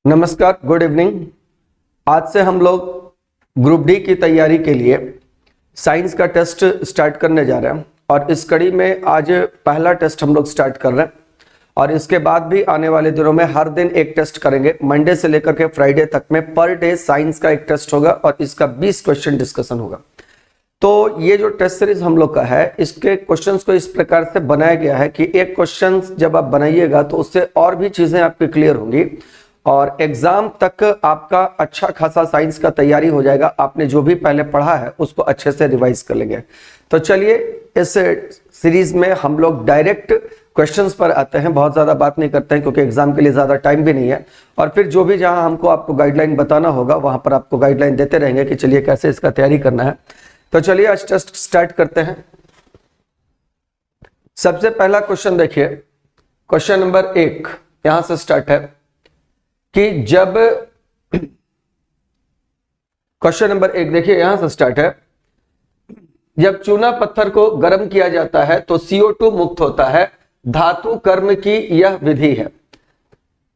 नमस्कार, good evening. आज से हम लोग ग्रुप डी की तैयारी के लिए साइंस का टेस्ट स्टार्ट करने जा रहे हैं और इस कड़ी में आज पहला टेस्ट हम लोग स्टार्ट कर रहे हैं और इसके बाद भी आने वाले दिनों में हर दिन एक टेस्ट करेंगे। मंडे से लेकर के फ्राइडे तक में पर डे साइंस का एक टेस्ट होगा और इसका 20 क्वेश्चन डिस्कशन होगा। तो ये जो टेस्ट सीरीज हम लोग का है, इसके क्वेश्चंस को इस प्रकार से बनाया गया है कि एक क्वेश्चन जब आप बनाइएगा तो उससे और भी चीजें आपकी क्लियर होंगी और एग्जाम तक आपका अच्छा खासा साइंस का तैयारी हो जाएगा। आपने जो भी पहले पढ़ा है उसको अच्छे से रिवाइज कर लेंगे। तो चलिए इस सीरीज में हम लोग डायरेक्ट क्वेश्चंस पर आते हैं, बहुत ज्यादा बात नहीं करते हैं क्योंकि एग्जाम के लिए ज्यादा टाइम भी नहीं है और फिर जो भी जहां हमको आपको गाइडलाइन बताना होगा वहां पर आपको गाइडलाइन देते रहेंगे कि चलिए कैसे इसका तैयारी करना है। तो चलिए आज टेस्ट स्टार्ट करते हैं। सबसे पहला क्वेश्चन देखिए, क्वेश्चन नंबर 1 यहां से स्टार्ट है कि जब क्वेश्चन नंबर 1 देखिए यहां से स्टार्ट है, जब चूना पत्थर को गर्म किया जाता है तो CO2 मुक्त होता है, धातु कर्म की यह विधि है।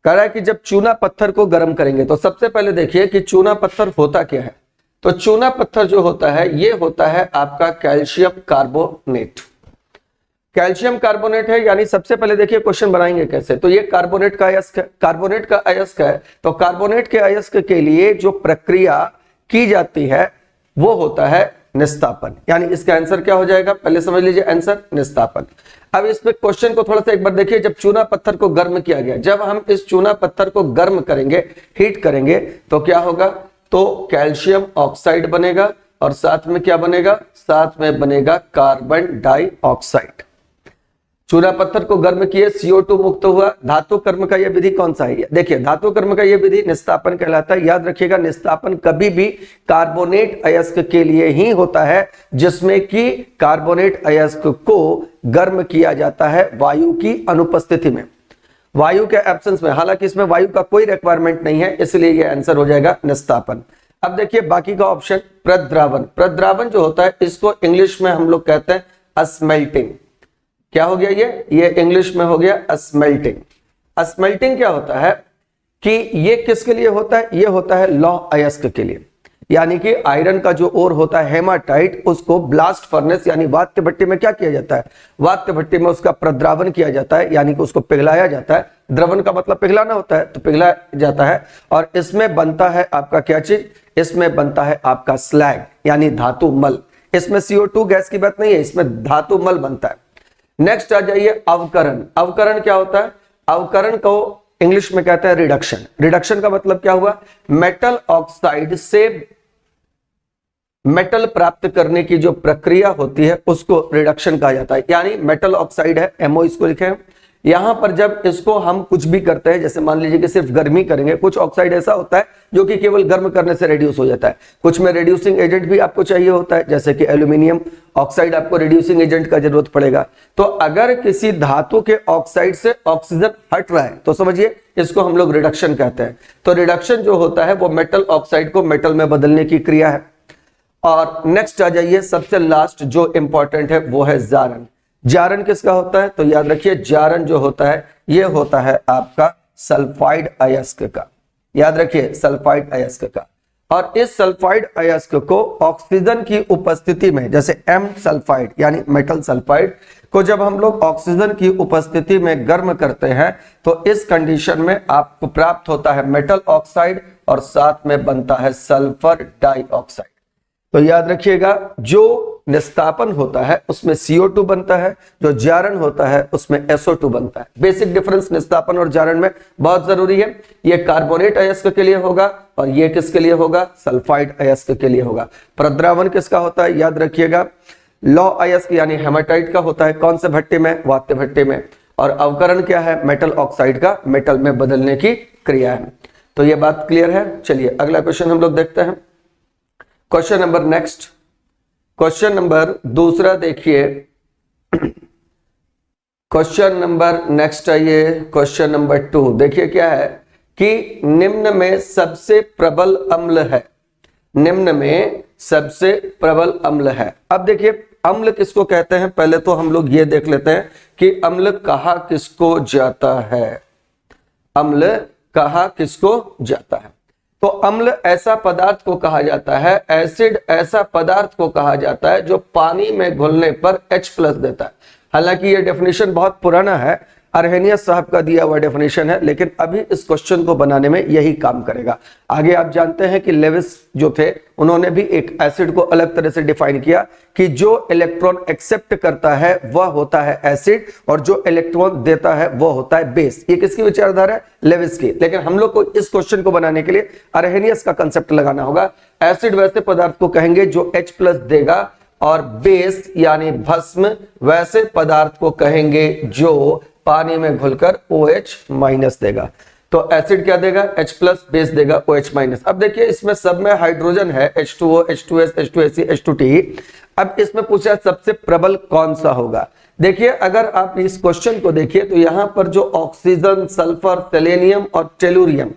कह रहा है कि जब चूना पत्थर को गर्म करेंगे तो सबसे पहले देखिए कि चूना पत्थर होता क्या है। तो चूना पत्थर जो होता है ये होता है आपका कैल्शियम कार्बोनेट। कैल्शियम कार्बोनेट है, यानी सबसे पहले देखिए क्वेश्चन बनाएंगे कैसे। तो ये कार्बोनेट का अयस्क है, कार्बोनेट का अयस्क है। तो कार्बोनेट के अयस्क के लिए जो प्रक्रिया की जाती है वो होता है निस्तापन, यानी इसका आंसर क्या हो जाएगा, पहले समझ लीजिए आंसर निस्तापन। अब इसमें क्वेश्चन को थोड़ा सा एक बार देखिए, जब चूना पत्थर को गर्म किया गया, जब हम इस चूना पत्थर को गर्म करेंगे, हीट करेंगे तो क्या होगा, तो कैल्शियम ऑक्साइड बनेगा और साथ में क्या बनेगा, साथ में बनेगा कार्बन डाइऑक्साइड। चूना पत्थर को गर्म किए, CO2 मुक्त हुआ। धातु कर्म का यह विधि कौन सा है, देखिए धातु कर्म का यह विधि निस्तापन कहलाता है। याद रखिएगा, निस्तापन कभी भी कार्बोनेट अयस्क के लिए ही होता है जिसमें कि कार्बोनेट अयस्क को गर्म किया जाता है वायु की अनुपस्थिति में, वायु के एब्सेंस में। हालांकि इसमें वायु का कोई रिक्वायरमेंट नहीं है, इसलिए यह आंसर हो जाएगा निस्तापन। अब देखिए बाकी का ऑप्शन प्रद्रावण। प्रद्रावण जो होता है इसको इंग्लिश में हम लोग कहते हैं अस्मेल्टिंग। क्या हो गया ये इंग्लिश में हो गया स्मेल्टिंग। स्मेल्टिंग क्या होता है कि ये किसके लिए होता है, ये होता है लौह अयस्क के लिए, यानी कि आयरन का जो ओर होता है हेमाटाइट, उसको ब्लास्ट फर्नेस यानी वात्य भट्टी में क्या किया जाता है, वात्य भट्टी में उसका प्रद्रावण किया जाता है, यानी कि उसको पिघलाया जाता है। द्रवण का मतलब पिघलाना होता है, तो पिघलाया जाता है और इसमें बनता है आपका क्या चीज, इसमें बनता है आपका स्लैग यानी धातु मल। इसमें CO2 गैस की बात नहीं है, इसमें धातु मल बनता है। नेक्स्ट आ जाइए अवकरण। अवकरण क्या होता है, अवकरण को इंग्लिश में कहते हैं रिडक्शन। रिडक्शन का मतलब क्या हुआ, मेटल ऑक्साइड से मेटल प्राप्त करने की जो प्रक्रिया होती है उसको रिडक्शन कहा जाता है। यानी मेटल ऑक्साइड है, MO इसको लिखे हैं। यहां पर जब इसको हम कुछ भी करते हैं, जैसे मान लीजिए कि सिर्फ गर्मी करेंगे, कुछ ऑक्साइड ऐसा होता है जो कि केवल गर्म करने से रिड्यूस हो जाता है, कुछ में रिड्यूसिंग एजेंट भी आपको चाहिए होता है, जैसे कि एल्यूमिनियम ऑक्साइड आपको रिड्यूसिंग एजेंट का जरूरत पड़ेगा। तो अगर किसी धातु के ऑक्साइड से ऑक्सीजन हट रहा है तो समझिए इसको हम लोग रिडक्शन कहते हैं। तो रिडक्शन जो होता है वो मेटल ऑक्साइड को मेटल में बदलने की क्रिया है। और नेक्स्ट आ जाइए, सबसे लास्ट जो इंपॉर्टेंट है वो है जारण। जारण किसका होता है, तो याद रखिए जारण जो होता है ये होता है आपका सल्फाइड अयस्क का। याद रखिए सल्फाइड अयस्क का। और इस सल्फाइड अयस्क को ऑक्सीजन की उपस्थिति में, जैसे M सल्फाइड यानी मेटल सल्फाइड को जब हम लोग ऑक्सीजन की उपस्थिति में गर्म करते हैं तो इस कंडीशन में आपको प्राप्त होता है मेटल ऑक्साइड और साथ में बनता है सल्फर डाइऑक्साइड। तो याद रखिएगा, जो निस्तापन होता है उसमें CO2 बनता है, जो जारण होता है उसमें SO2 बनता है। बेसिक डिफरेंस निस्तापन और जारण में बहुत जरूरी है। ये कार्बोनेट अयस्क के लिए होगा और ये किसके लिए होगा, सल्फाइड अयस्क के लिए होगा। प्रद्रावण किसका होता है, याद रखिएगा लौह अयस्क यानी हेमाटाइट का होता है, कौन से भट्टी में, वात्य भट्टी में। और अवकरण क्या है, मेटल ऑक्साइड का मेटल में बदलने की क्रिया है। तो ये बात क्लियर है। चलिए अगला क्वेश्चन हम लोग देखते हैं। Question number next, question number दूसरा देखिए। क्वेश्चन नंबर नेक्स्ट आइए, क्वेश्चन नंबर 2 देखिए क्या है कि निम्न में सबसे प्रबल अम्ल है, निम्न में सबसे प्रबल अम्ल है। अब देखिए अम्ल किसको कहते हैं, पहले तो हम लोग ये देख लेते हैं कि अम्ल कहा किसको जाता है। अम्ल कहा किसको जाता है? तो अम्ल ऐसा पदार्थ को कहा जाता है, एसिड ऐसा पदार्थ को कहा जाता है जो पानी में घुलने पर H+ देता है। हालांकि ये डेफिनेशन बहुत पुराना है, अर्हेनियस साहब का दिया हुआ डेफिनेशन है, लेकिन अभी इस क्वेश्चन को बनाने में यही काम करेगा। आगे आप जानते हैं कि लेविस जो थे उन्होंने भी एक एसिड को अलग तरह से डिफाइन किया कि जो इलेक्ट्रॉन एक्सेप्ट करता है वह होता है एसिड और जो इलेक्ट्रॉन देता है वह होता है बेस। ये किसकी विचारधारा है? लेविस की। लेकिन हम लोग को इस क्वेश्चन को बनाने के लिए अर्हेनियस का कंसेप्ट लगाना होगा। एसिड वैसे पदार्थ को कहेंगे जो H+ देगा और बेस यानी भस्म वैसे पदार्थ को कहेंगे जो पानी में घुलकर OH- देगा। तो एसिड क्या देगा? H+, बेस देगा OH-। अब देखिए इसमें सब में हाइड्रोजन है, H2O, H2S, H2Ac, H2Te। अब इसमें पूछा सबसे प्रबल कौन सा होगा। देखिए अगर आप इस क्वेश्चन को देखिए तो यहां पर जो ऑक्सीजन, सल्फर, सेलेनियम और टेलुरियम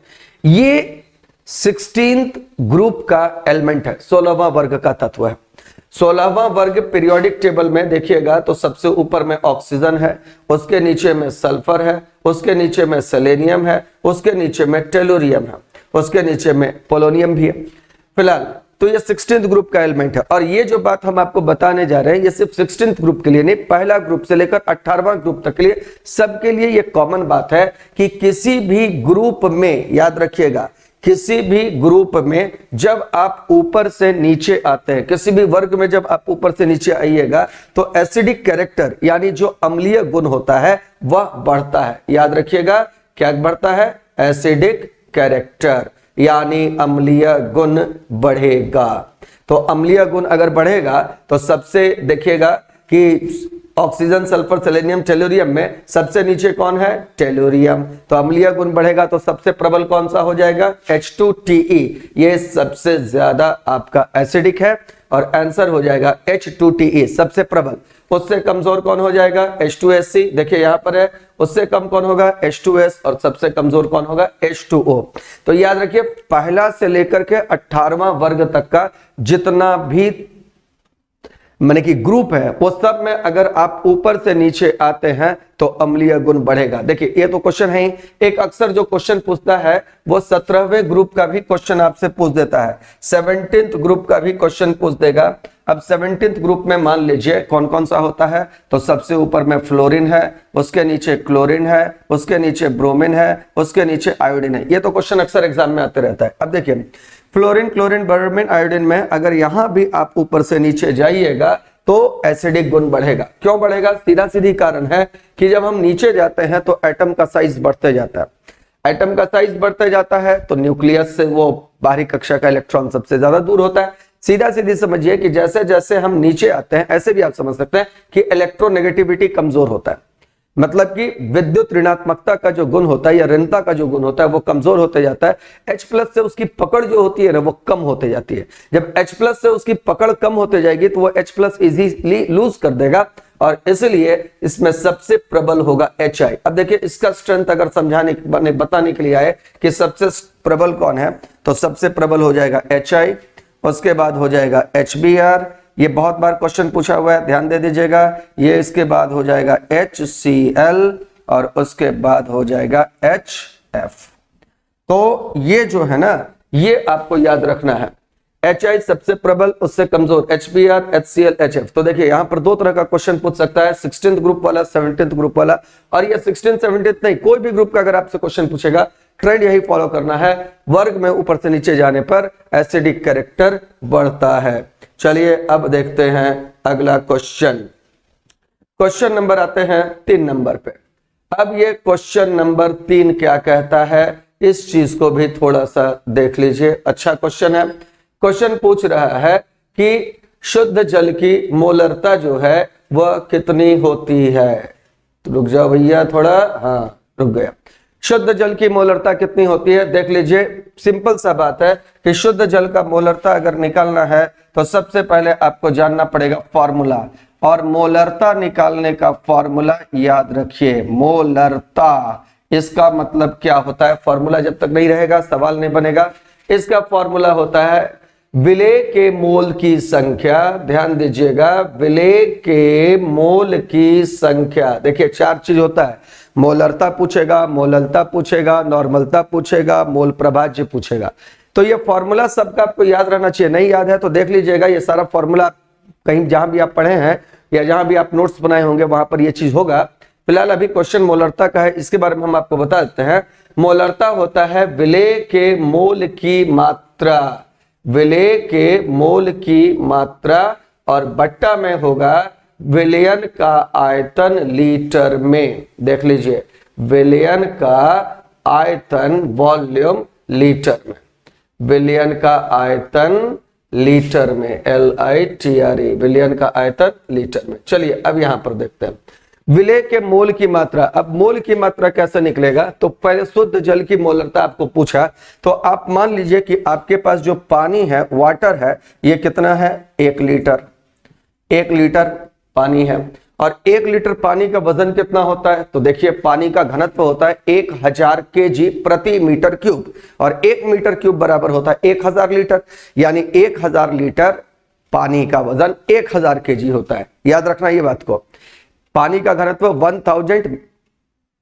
ये 16th ग्रुप का एलिमेंट है, 16वां वर्ग का तत्व है। 16वां वर्ग पीरियोडिक टेबल में देखिएगा तो सबसे ऊपर में ऑक्सीजन है, उसके नीचे में सल्फर है, उसके नीचे में सेलेनियम है, उसके नीचे में टेलुरियम है, उसके नीचे में पोलोनियम भी है। फिलहाल तो ये 16th ग्रुप का एलिमेंट है। और ये जो बात हम आपको बताने जा रहे हैं ये सिर्फ 16th ग्रुप के लिए नहीं, पहला ग्रुप से लेकर 18वां ग्रुप तक के लिए सबके लिए ये कॉमन बात है कि किसी भी ग्रुप में, याद रखिएगा, किसी भी ग्रुप में जब आप ऊपर से नीचे आते हैं, किसी भी वर्ग में जब आप ऊपर से नीचे आइएगा तो एसिडिक कैरेक्टर यानी जो अम्लीय गुण होता है वह बढ़ता है। याद रखिएगा क्या बढ़ता है? एसिडिक कैरेक्टर यानी अम्लीय गुण बढ़ेगा। तो अम्लीय गुण अगर बढ़ेगा तो सबसे देखिएगा कि ऑक्सीजन, सल्फर, सेलेनियम, टेलुरियम में सबसे नीचे कौन है? टेलुरियम। तो अम्लीय गुण बढ़ेगा तो सबसे प्रबल कौन सा हो जाएगा? H2Te। ये सबसे ज्यादा आपका एसिडिक है और आंसर हो जाएगा H2Te सबसे प्रबल। उससे कमजोर कौन हो जाएगा? H2Ac। देखिए यहां पर है। उससे कम कौन होगा? H2S। और सबसे कमजोर कौन होगा? H2O। तो याद रखिए पहला से लेकर के 18वां वर्ग तक का जितना भी माने कि ग्रुप है वो सब में अगर आप ऊपर से नीचे आते हैं तो अम्लीय गुण बढ़ेगा। देखिए ये तो क्वेश्चन है ही। एक अक्सर जो क्वेश्चन पूछता है वो 17वें ग्रुप का भी क्वेश्चन आपसे पूछ देता है, 17th ग्रुप का भी क्वेश्चन पूछ देगा। अब 17th ग्रुप में मान लीजिए कौन कौन सा होता है, तो सबसे ऊपर में फ्लोरीन है, उसके नीचे क्लोरीन है, उसके नीचे ब्रोमीन है, उसके नीचे आयोडीन है। ये तो क्वेश्चन अक्सर एग्जाम में आते रहता है। अब देखिए फ्लोरीन, क्लोरीन, ब्रोमीन, आयोडीन में अगर यहां भी आप ऊपर से नीचे जाइएगा तो एसिडिक गुण बढ़ेगा। क्यों बढ़ेगा? सीधा सीधी कारण है कि जब हम नीचे जाते हैं तो एटम का साइज बढ़ते जाता है। एटम का साइज बढ़ते जाता है तो न्यूक्लियस से वो बाहरी कक्षा का इलेक्ट्रॉन सबसे ज्यादा दूर होता है। सीधा सीधी समझिए कि जैसे जैसे हम नीचे आते हैं ऐसे भी आप समझ सकते हैं कि इलेक्ट्रोनेगेटिविटी कमजोर होता है। मतलब कि विद्युत ऋणात्मकता का जो गुण होता है या ऋणता का जो गुण होता है वो कमजोर होते जाता है। H+ से उसकी पकड़ जो होती है ना वो कम होते जाती है। जब H+ से उसकी पकड़ कम होते जाएगी तो वो H+ इजीली लूज कर देगा और इसलिए इसमें सबसे प्रबल होगा Hi। अब देखिए इसका स्ट्रेंथ अगर समझाने बताने के लिए आए कि सबसे प्रबल कौन है तो सबसे प्रबल हो जाएगा Hi, उसके बाद हो जाएगा HBr। ये बहुत बार क्वेश्चन पूछा हुआ है, ध्यान दे दीजिएगा। ये इसके बाद हो जाएगा HCl और उसके बाद हो जाएगा HF। तो ये जो है ना ये आपको याद रखना है। Hi सबसे प्रबल, उससे कमजोर HBr, HCl, HF। तो देखिए यहां पर दो तरह का क्वेश्चन पूछ सकता है, 16th ग्रुप वाला, 17th ग्रुप वाला। और ये 16th 17th नहीं, कोई भी ग्रुप का अगर आपसे क्वेश्चन पूछेगा ट्रेंड यही फॉलो करना है, वर्ग में ऊपर से नीचे जाने पर एसिडिक कैरेक्टर बढ़ता है। चलिए अब देखते हैं अगला क्वेश्चन। क्वेश्चन नंबर आते हैं 3 नंबर पे। अब ये क्वेश्चन नंबर 3 क्या कहता है इस चीज को भी थोड़ा सा देख लीजिए। अच्छा क्वेश्चन है। क्वेश्चन पूछ रहा है कि शुद्ध जल की मोलरता जो है वह कितनी होती है। तो रुक जाओ भैया थोड़ा, हाँ रुक गया। शुद्ध जल की मोलरता कितनी होती है देख लीजिए। सिंपल सा बात है कि शुद्ध जल का मोलरता अगर निकालना है तो सबसे पहले आपको जानना पड़ेगा फॉर्मूला। और मोलरता निकालने का फॉर्मूला याद रखिए, मोलरता इसका मतलब क्या होता है। फॉर्मूला जब तक नहीं रहेगा सवाल नहीं बनेगा। इसका फॉर्मूला होता है विलेय के मोल की संख्या, ध्यान दीजिएगा, विलेय के मोल की संख्या। देखिए 4 चीज होता है, मोलरता पूछेगा, मोललता पूछेगा, नॉर्मलता पूछेगा, मोल प्रभाज्य पूछेगा। तो ये फॉर्मूला सबका आपको याद रहना चाहिए, नहीं याद है तो देख लीजिएगा, ये सारा फॉर्मूला कहीं जहां भी आप पढ़े हैं या जहां भी आप नोट्स बनाए होंगे वहां पर ये चीज होगा। फिलहाल अभी क्वेश्चन मोलरता का है, इसके बारे में हम आपको बता देते हैं। मोलरता होता है विलेय के मोल की मात्रा, विलेय के मोल की मात्रा, और बट्टा में होगा विलयन का आयतन लीटर में। देख लीजिए, विलयन का आयतन वॉल्यूम लीटर में, विलयन का आयतन लीटर में, LITRE, विलयन का आयतन लीटर में। चलिए अब यहां पर देखते हैं विलेय के मोल की मात्रा। अब मोल की मात्रा कैसे निकलेगा, तो पहले शुद्ध जल की मोलरता आपको पूछा, तो आप मान लीजिए कि आपके पास जो पानी है, वाटर है, ये कितना है, 1 लीटर, 1 लीटर पानी है। और 1 लीटर पानी का वजन कितना होता है, तो देखिए पानी का घनत्व होता है 1000 kg प्रति मीटर क्यूब, और 1 मीटर क्यूब बराबर होता है 1000 लीटर, यानी 1000 लीटर पानी का वजन 1000 kg होता है। याद रखना ये बात को, पानी का घनत्व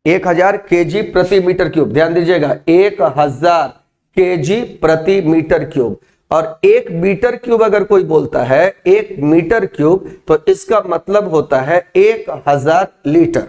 1000 kg प्रति मीटर क्यूब, ध्यान दीजिएगा 1000 kg प्रति मीटर क्यूब। और 1 मीटर क्यूब अगर कोई बोलता है 1 मीटर क्यूब, तो इसका मतलब होता है 1000 लीटर।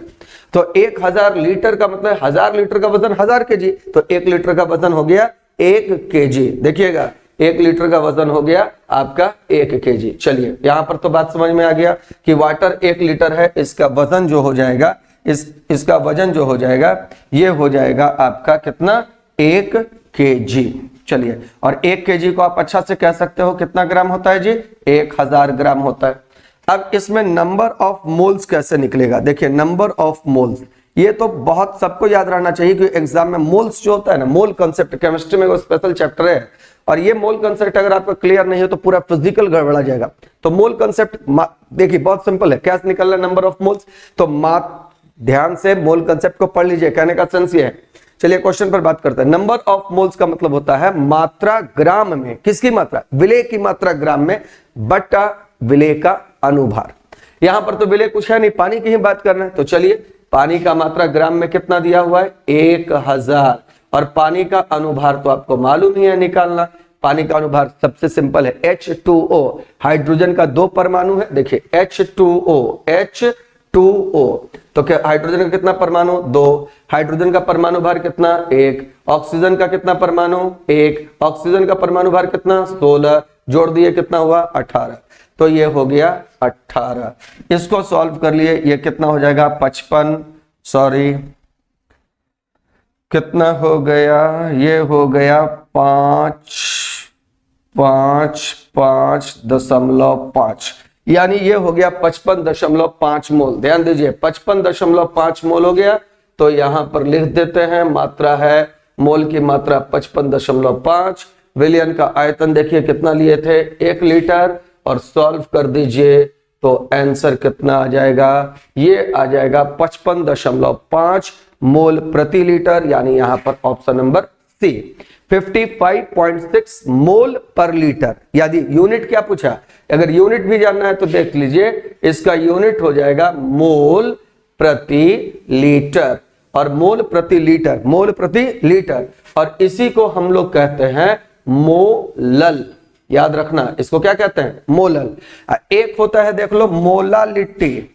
तो 1000 लीटर का मतलब 1000 लीटर का वजन 1000 kg, तो 1 लीटर का वजन हो गया 1 kg। देखिएगा 1 लीटर का वजन हो गया आपका 1 kg। चलिए यहां पर तो बात समझ में आ गया कि वाटर 1 लीटर है, इसका वजन जो हो जाएगा, इसका वजन जो हो जाएगा, ये हो जाएगा आपका कितना, 1 kg। चलिए, और 1 kg को आप अच्छा से कह सकते हो कितना ग्राम होता है जी, 1000 ग्राम होता है। अब इसमें नंबर ऑफ मोल्स कैसे निकलेगा, देखिए नंबर ऑफ मोल्स, ये तो बहुत सबको याद रहना चाहिए कि एग्जाम में मोल्स जो होता है ना, मोल कंसेप्ट केमिस्ट्री में वो स्पेशल चैप्टर है, और ये मोल कंसेप्ट अगर आपको क्लियर नहीं हो तो पूरा फिजिकल गड़बड़ा जाएगा। तो मोल कंसेप्ट देखिए बहुत सिंपल है, क्या निकलना नंबर ऑफ मोल्स, तो ध्यान से मोल कंसेप्ट को पढ़ लीजिए, कहने का सेंस ये है। चलिए क्वेश्चन पर बात करते हैं। नंबर ऑफ मोल्स का मतलब होता है मात्रा ग्राम में, किसकी मात्रा, विलेय की मात्रा ग्राम में बटा विलेय का अनुभार। यहां पर तो विलेय कुछ है नहीं, पानी की ही बात करना है। तो चलिए पानी का मात्रा ग्राम में कितना दिया हुआ है, 1000, और पानी का अनुभार तो आपको मालूम ही है निकालना। पानी का अनुभार सबसे सिंपल है, H2O, हाइड्रोजन का 2 परमाणु है, देखिए H2O, तो क्या हाइड्रोजन का कितना परमाणु, 2, हाइड्रोजन का परमाणु भार कितना, 1, ऑक्सीजन का कितना परमाणु, 1, ऑक्सीजन का परमाणु भार कितना, 16, जोड़ दिए कितना हुआ, 18, तो ये हो गया 18। इसको सॉल्व कर लिए, ये कितना हो जाएगा, 55, सॉरी कितना हो गया, ये हो गया 5.5, यानी ये हो गया 55.5 मोल। ध्यान दीजिए 55.5 मोल हो गया, तो यहां पर लिख देते हैं, मात्रा है मोल की मात्रा 55.5। विलयन का आयतन देखिए कितना लिए थे, 1 लीटर, और सॉल्व कर दीजिए तो आंसर कितना आ जाएगा, ये आ जाएगा 55.5 मोल प्रति लीटर, यानी यहां पर ऑप्शन नंबर सी 55.6 मोल पर लीटर। यदि यूनिट क्या पूछा, अगर यूनिट भी जानना है तो देख लीजिए, इसका यूनिट हो जाएगा मोल प्रति लीटर, और मोल प्रति लीटर, मोल प्रति लीटर, और इसी को हम लोग कहते हैं मोलल। याद रखना इसको क्या कहते हैं, मोलल। एक होता है देख लो मोलालिटी,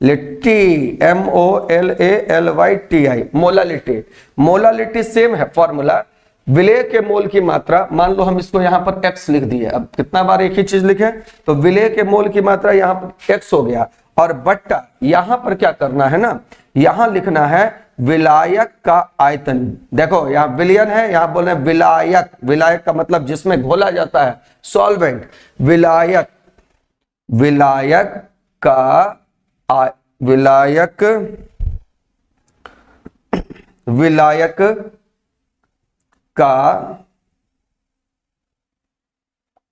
लिट्टी, MOLALYTI, मोलालिटी। मोलालिटी सेम है फॉर्मूला, विलेय के मोल की मात्रा, मान लो हम इसको यहां पर x लिख दिए, अब कितना बार एक ही चीज लिखे, तो विलेय के मोल की मात्रा यहां पर x हो गया, और बट्टा यहां पर क्या करना है ना, यहां लिखना है विलायक का आयतन। देखो यहां विलयन है, यहां बोल रहे हैं विलायक, विलायक का मतलब जिसमें घोला जाता है, सॉल्वेंट, विलायक, विलायक का विलायक, विलायक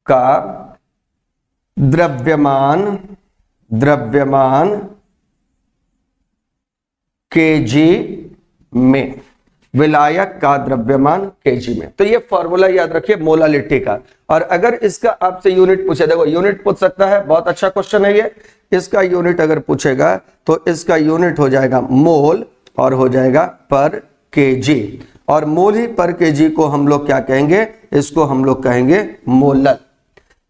का द्रव्यमान केजी में। विलायक का द्रव्यमान केजी में। तो ये फॉर्मूला याद रखिए मोलालिटी का। और अगर इसका आपसे यूनिट पूछे, देखो यूनिट पूछ सकता है, बहुत अच्छा क्वेश्चन है ये। इसका यूनिट अगर पूछेगा तो इसका यूनिट हो जाएगा मोल और हो जाएगा पर केजी। और मोल ही पर केजी को हम लोग क्या कहेंगे, इसको हम लोग कहेंगे मोलल।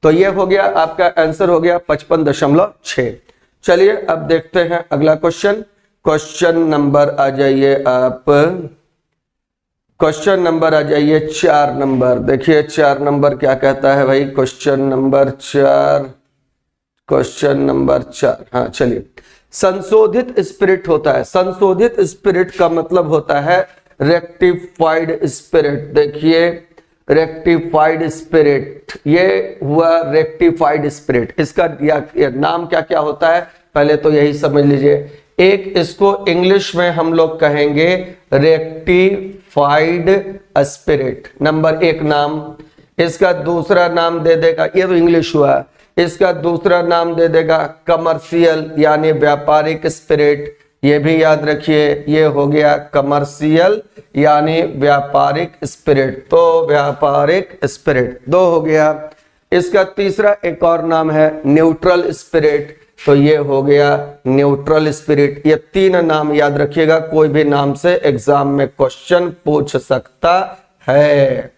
तो ये हो गया आपका आंसर, हो गया 55.6। चलिए अब देखते हैं अगला क्वेश्चन। क्वेश्चन नंबर आ जाइए आप, क्वेश्चन नंबर आ जाइए 4 नंबर। देखिए 4 नंबर क्या कहता है भाई, क्वेश्चन नंबर 4, क्वेश्चन नंबर 4। हाँ चलिए, संशोधित स्पिरिट होता है। संशोधित स्पिरिट का मतलब होता है रेक्टिफाइड स्पिरिट। देखिए रेक्टिफाइड स्पिरिट, ये हुआ रेक्टिफाइड स्पिरिट। इसका नाम क्या क्या होता है पहले तो यही समझ लीजिए। एक इसको इंग्लिश में हम लोग कहेंगे रेक्टिफाइड स्पिरिट, नंबर 1 नाम। इसका दूसरा नाम दे देगा, ये तो इंग्लिश हुआ, इसका दूसरा नाम दे देगा कमर्शियल यानी व्यापारिक स्पिरिट। ये भी याद रखिए, ये हो गया कमर्शियल यानी व्यापारिक स्पिरिट। तो व्यापारिक स्पिरिट 2 हो गया। इसका तीसरा एक और नाम है न्यूट्रल स्पिरिट, तो ये हो गया न्यूट्रल स्पिरिट। ये 3 नाम याद रखिएगा, कोई भी नाम से एग्जाम में क्वेश्चन पूछ सकता है,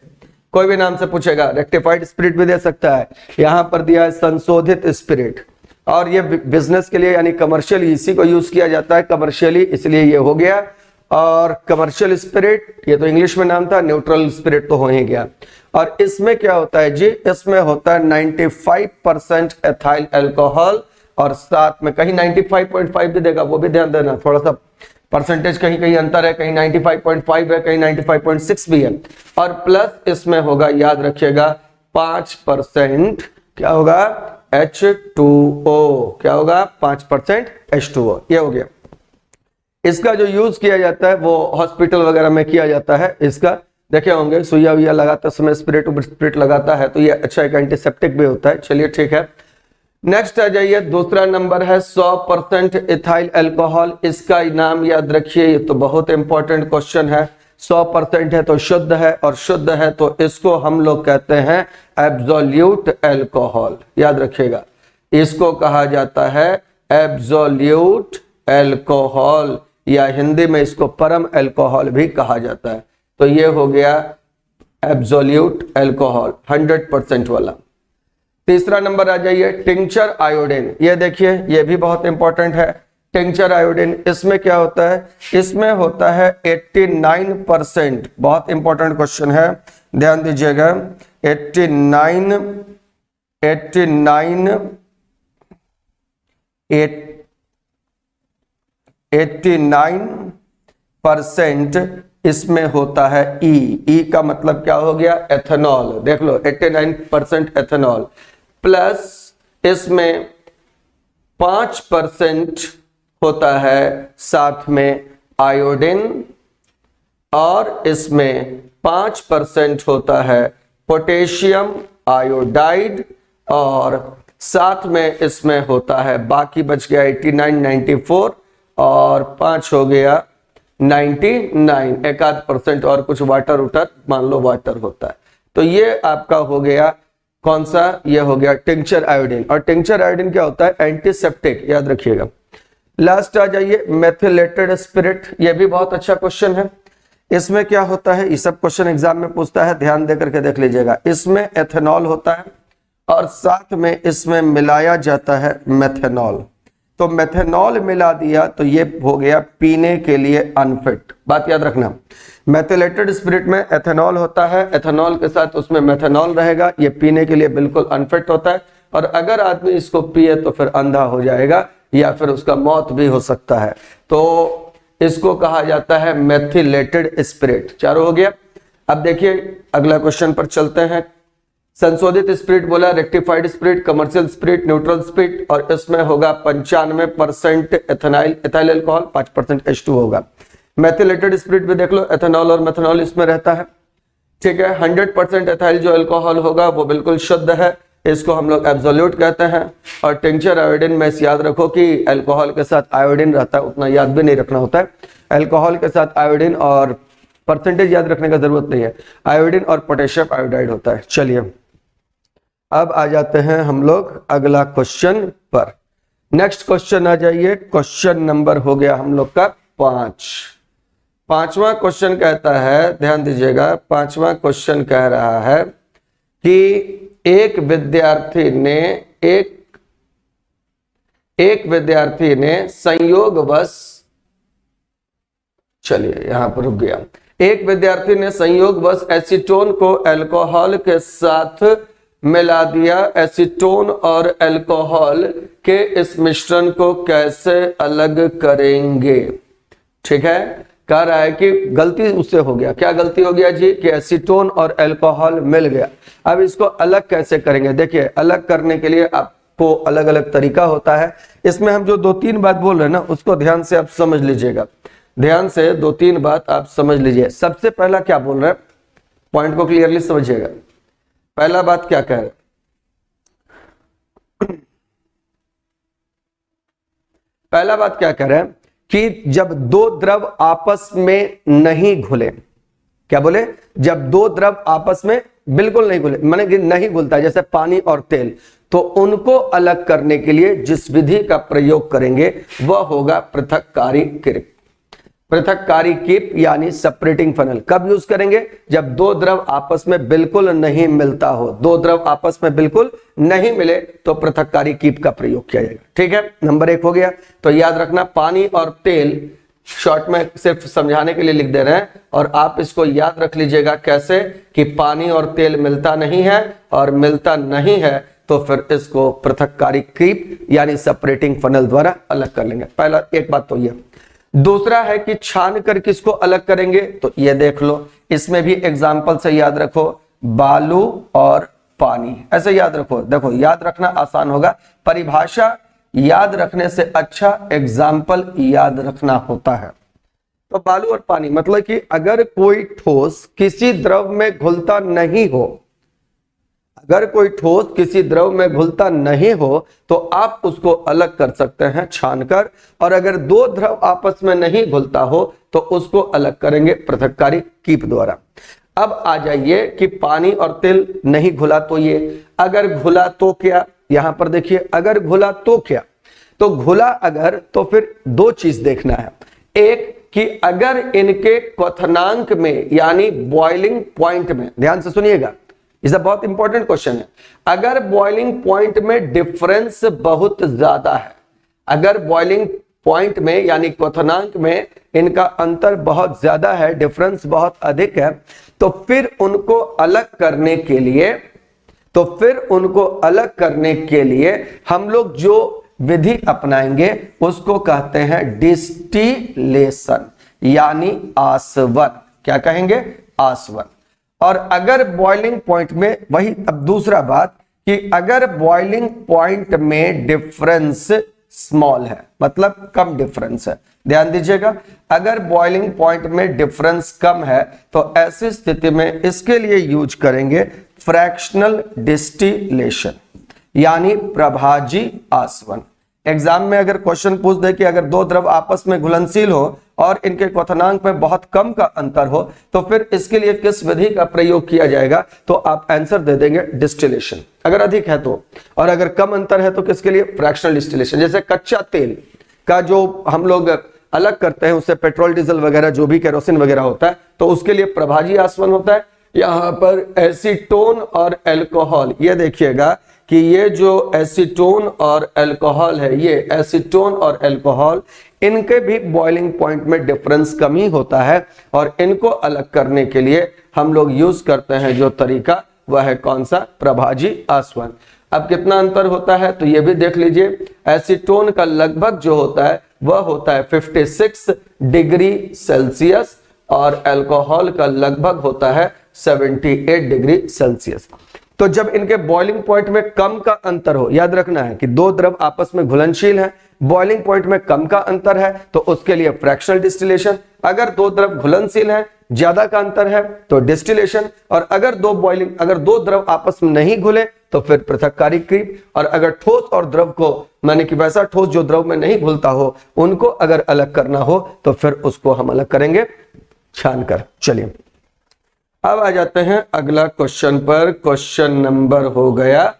कोई भी नाम से पूछेगा। रेक्टिफाइड स्पिरिट भी दे सकता है, यहां पर दिया है संशोधित स्पिरिट। और ये बिजनेस के लिए यानी कमर्शियल इसी को यूज किया जाता है कमर्शियली, इसलिए ये हो गया। और कमर्शियल स्पिरिट ये तो इंग्लिश में नाम था, न्यूट्रल स्पिरिट तो हो ही गया। और इसमें क्या होता है जी, इसमें होता है 95% एथाइल अल्कोहल और साथ में कहीं 95.5 भी देगा, वो भी ध्यान देना, थोड़ा सा परसेंटेज कहीं कहीं अंतर है, कहीं 95.5 है, कहीं 95.6 भी है। और प्लस इसमें होगा, याद रखिएगा 5% क्या होगा, H2O। क्या होगा, 5% H2O। ये हो गया। इसका जो यूज किया जाता है वो हॉस्पिटल वगैरह में किया जाता है। इसका देखे होंगे सुइया वुइया लगाते समय स्पिरिट लगाता है, तो ये अच्छा एक एंटीसेप्टिक भी होता है। चलिए ठीक है, नेक्स्ट आ जाइए। दूसरा नंबर है 100% इथाइल अल्कोहल। इसका नाम याद रखिए, ये तो बहुत इंपॉर्टेंट क्वेश्चन है। 100% है तो शुद्ध है, और शुद्ध है तो इसको हम लोग कहते हैं एब्सोल्यूट अल्कोहल। याद रखिएगा, इसको कहा जाता है एब्सोल्यूट अल्कोहल, या हिंदी में इसको परम अल्कोहल भी कहा जाता है। तो ये हो गया एब्सोल्यूट अल्कोहल 100% वाला। तीसरा नंबर आ जाइए टिंचर आयोडीन। ये देखिए, ये भी बहुत इंपॉर्टेंट है। टिंचर आयोडीन, इसमें क्या होता है, इसमें होता है 89%। बहुत इंपॉर्टेंट क्वेश्चन है, ध्यान दीजिएगा। 89% इसमें होता है ई का मतलब क्या हो गया, एथेनॉल। देख लो 89% एथेनॉल, प्लस इसमें 5% होता है साथ में आयोडीन, और इसमें 5% होता है पोटेशियम आयोडाइड, और साथ में इसमें होता है, बाकी बच गया 89, 94 और 5 हो गया 99, 1% और कुछ वाटर उटर मान लो वाटर होता है। तो ये आपका हो गया कौन सा, ये हो गया टिंचर आयोडीन। और टिंचर आयोडीन क्या होता है, एंटीसेप्टिक, याद रखिएगा। लास्ट आ जाइए मेथिलेटेड स्पिरिट। ये भी बहुत अच्छा क्वेश्चन है। इसमें क्या होता है, ये सब क्वेश्चन एग्जाम में पूछता है, ध्यान देकर के देख लीजिएगा। इसमें एथेनॉल होता है और साथ में इसमें मिलाया जाता है मेथेनॉल। तो मेथेनॉल मिला दिया तो ये हो गया पीने के लिए अनफिट। बात याद रखना, मेथिलेटेड स्पिरिट में एथेनॉल होता है, एथेनॉल के साथ उसमें मेथेनॉल रहेगा, ये पीने के लिए बिल्कुल अनफिट होता है। और अगर आदमी इसको पिए तो फिर अंधा हो जाएगा या फिर उसका मौत भी हो सकता है। तो इसको कहा जाता है मेथिलेटेड स्पिरिट। चारों हो गया। अब देखिए अगला क्वेश्चन पर चलते हैं। संशोधित स्पिरिट बोला, rectified spirit, commercial spirit, neutral spirit, और इसमें होगा 95% एथाइल अल्कोहल, 5% H2 होगा। मेथिलेटेड स्पिरिट भी देख लो, एथेनॉल और मेथेनॉल इसमें रहता है। ठीक है, 100% एथाइल जो अल्कोहल होगा वो बिल्कुल शुद्ध है, इसको हम लोग एब्सोल्यूट कहते हैं। और टिंचर आयोडीन में याद रखो कि अल्कोहल के साथ आयोडीन रहता है, उतना याद भी नहीं रखना होता है। अल्कोहल के साथ आयोडीन और परसेंटेज याद रखने का जरूरत नहीं है। आयोडीन और पोटेशियम आयोडाइड होता है। चलिए अब आ जाते हैं हम लोग अगला क्वेश्चन पर। नेक्स्ट क्वेश्चन आ जाइए, क्वेश्चन नंबर हो गया हम लोग का 5। पांचवा क्वेश्चन कहता है, ध्यान दीजिएगा, पांचवा क्वेश्चन कह रहा है कि एक विद्यार्थी ने संयोगवश, चलिए यहां पर रुक गया, एक विद्यार्थी ने संयोगवश एसीटोन को अल्कोहल के साथ मिला दिया। एसीटोन और अल्कोहल के इस मिश्रण को कैसे अलग करेंगे? ठीक है, कह रहा है कि गलती उससे हो गया। क्या गलती हो गया जी? कि एसीटोन और अल्कोहल मिल गया। अब इसको अलग कैसे करेंगे? देखिए अलग करने के लिए आपको अलग अलग तरीका होता है। इसमें हम जो 2-3 बात बोल रहे हैं ना, उसको ध्यान से आप समझ लीजिएगा। ध्यान से 2-3 बात आप समझ लीजिए। सबसे पहला क्या बोल रहे हैं, पॉइंट को क्लियरली समझिएगा। पहला बात क्या कह रहे हैं? पहला बात क्या कह रहे हैं कि जब दो द्रव आपस में नहीं घुले, क्या बोले? जब दो द्रव आपस में बिल्कुल नहीं घुले, माने कि नहीं घुलता, जैसे पानी और तेल, तो उनको अलग करने के लिए जिस विधि का प्रयोग करेंगे वह होगा पृथक्कारी कीप। पृथक्कारी कीप यानी सेपरेटिंग फनल। कब यूज करेंगे? जब दो द्रव आपस में बिल्कुल नहीं मिलता हो। दो द्रव आपस में बिल्कुल नहीं मिले तो पृथक्कारी कीप का प्रयोग किया जाएगा। ठीक है, नंबर 1 हो गया। तो याद रखना, पानी और तेल शॉर्ट में सिर्फ समझाने के लिए लिख दे रहे हैं, और आप इसको याद रख लीजिएगा कैसे कि पानी और तेल मिलता नहीं है, और मिलता नहीं है तो फिर इसको पृथक्कारी कीप यानी सेपरेटिंग फनल द्वारा अलग कर लेंगे। पहला एक बात तो यह। दूसरा है कि छान कर किसको अलग करेंगे? तो ये देख लो, इसमें भी एग्जाम्पल से याद रखो, बालू और पानी, ऐसे याद रखो। देखो याद रखना आसान होगा, परिभाषा याद रखने से अच्छा एग्जाम्पल याद रखना होता है। तो बालू और पानी मतलब कि अगर कोई ठोस किसी द्रव में घुलता नहीं हो, अगर कोई ठोस किसी द्रव में घुलता नहीं हो तो आप उसको अलग कर सकते हैं छानकर, और अगर दो द्रव आपस में नहीं घुलता हो तो उसको अलग करेंगे पृथक्कारी कीप द्वारा। अब आ जाइए कि पानी और तेल नहीं घुला तो ये, अगर घुला तो क्या? यहां पर देखिए, अगर घुला तो क्या? तो घुला अगर, तो फिर दो चीज देखना है। एक कि अगर इनके क्वथनांक में यानी बॉइलिंग पॉइंट में, ध्यान से सुनिएगा, इसे बहुत इंपॉर्टेंट क्वेश्चन है, अगर बॉइलिंग पॉइंट में डिफरेंस बहुत ज्यादा है, अगर बॉइलिंग पॉइंट में यानी क्वथनांक में इनका अंतर बहुत ज्यादा है, डिफरेंस बहुत अधिक है, तो फिर उनको अलग करने के लिए हम लोग जो विधि अपनाएंगे उसको कहते हैं डिस्टिलेशन यानी आसवन। क्या कहेंगे? आसवन। और अगर बॉइलिंग पॉइंट में, वही अब दूसरा बात कि अगर बॉइलिंग पॉइंट में डिफरेंस स्मॉल है, मतलब कम डिफरेंस है, ध्यान दीजिएगा, अगर बॉइलिंग पॉइंट में डिफरेंस कम है तो ऐसी स्थिति में इसके लिए यूज करेंगे फ्रैक्शनल डिस्टिलेशन यानी प्रभाजी आसवन। एग्जाम में अगर क्वेश्चन पूछ दे कि अगर दो द्रव आपस में घुलनशील हो और इनके क्वथनांक में बहुत कम का अंतर हो तो फिर इसके लिए किस विधि का प्रयोग किया जाएगा, तो आप आंसर दे देंगे डिस्टिलेशन, अगर अधिक है तो, और अगर कम अंतर है तो किसके लिए? Fractional distillation. जैसे कच्चा तेल का जो हम लोग अलग करते हैं, उससे पेट्रोल डीजल वगैरह जो भी केरोसिन वगैरह होता है, तो उसके लिए प्रभाजी आसवन होता है। यहां पर एसीटोन और अल्कोहल, ये देखिएगा कि ये जो एसीटोन और अल्कोहल है, ये एसीटोन और अल्कोहल, इनके भी बॉइलिंग पॉइंट में डिफरेंस कम ही होता है, और इनको अलग करने के लिए हम लोग यूज करते हैं जो तरीका, वह है कौन सा? प्रभाजी आसवन। अब कितना अंतर होता है तो ये भी देख लीजिए। एसीटोन का लगभग जो होता है वह होता है 56 डिग्री सेल्सियस, और अल्कोहल का लगभग होता है 78 डिग्री सेल्सियस। तो जब इनके बॉइलिंग पॉइंट में कम का अंतर हो, याद रखना है कि दो द्रव आपस में घुलनशील है, बॉइलिंग पॉइंट में कम का अंतर है तो उसके लिए फ्रैक्शनल डिस्टिलेशन, अगर दो द्रव घुलनशील है, ज्यादा का अंतर है तो डिस्टिलेशन, और अगर दो द्रव आपस में नहीं घुले तो फिर पृथक्कारी कीप, और अगर ठोस और द्रव को, माने कि वैसा ठोस जो द्रव में नहीं घुलता हो, उनको अगर अलग करना हो तो फिर उसको हम अलग करेंगे छानकर। चलिए अब आ जाते हैं अगला क्वेश्चन पर। क्वेश्चन नंबर हो गया,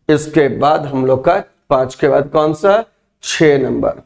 इसके बाद हम लोग का 5 के बाद कौन सा, 6 नंबर।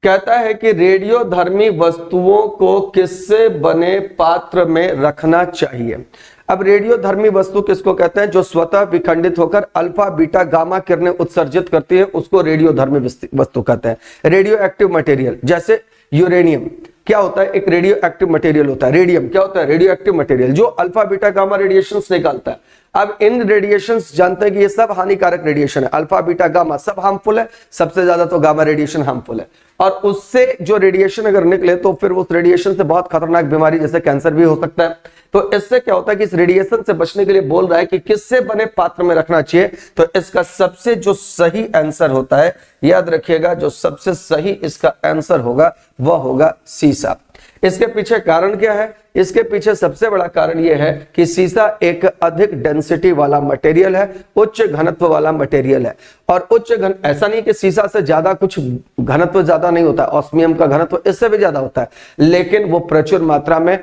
कहता है कि रेडियोधर्मी वस्तुओं को किससे बने पात्र में रखना चाहिए। अब रेडियोधर्मी वस्तु किसको कहते हैं, जो स्वतः विखंडित होकर अल्फा बीटा गामा किरणें उत्सर्जित करती है, उसको रेडियोधर्मी वस्तु कहते हैं। रेडियो एक्टिव मटेरियल, जैसे यूरेनियम क्या होता है, एक रेडियो एक्टिव मटेरियल होता है। रेडियम क्या होता है, रेडियो एक्टिव मटेरियल जो अल्फा बीटा गामा रेडिएशंस निकालता है। अब इन रेडिएशंस जानते हैं कि ये सब हानिकारक रेडिएशन है, अल्फा बीटा गामा सब हार्मफुल है, सबसे ज्यादा तो गामा रेडिएशन हार्मफुल है। और उससे जो रेडिएशन अगर निकले तो फिर उस रेडिएशन से बहुत खतरनाक बीमारी जैसे कैंसर भी हो सकता है। तो इससे क्या होता है कि इस रेडिएशन से बचने के लिए बोल रहा है कि किससे बने पात्र में रखना चाहिए। तो इसका सबसे जो सही आंसर होता है, याद रखिएगा, जो सबसे सही इसका आंसर होगा वह होगा सीसा। इसके पीछे कारण क्या है, इसके पीछे सबसे बड़ा कारण यह है कि सीसा एक अधिक डेंसिटी वाला मटेरियल है, उच्च घनत्व वाला मटेरियल है। और उच्च घन, ऐसा नहीं कि सीसा से ज्यादा कुछ घनत्व ज्यादा नहीं होता, ऑस्मियम का घनत्व इससे भी ज्यादा होता है, लेकिन वो प्रचुर मात्रा में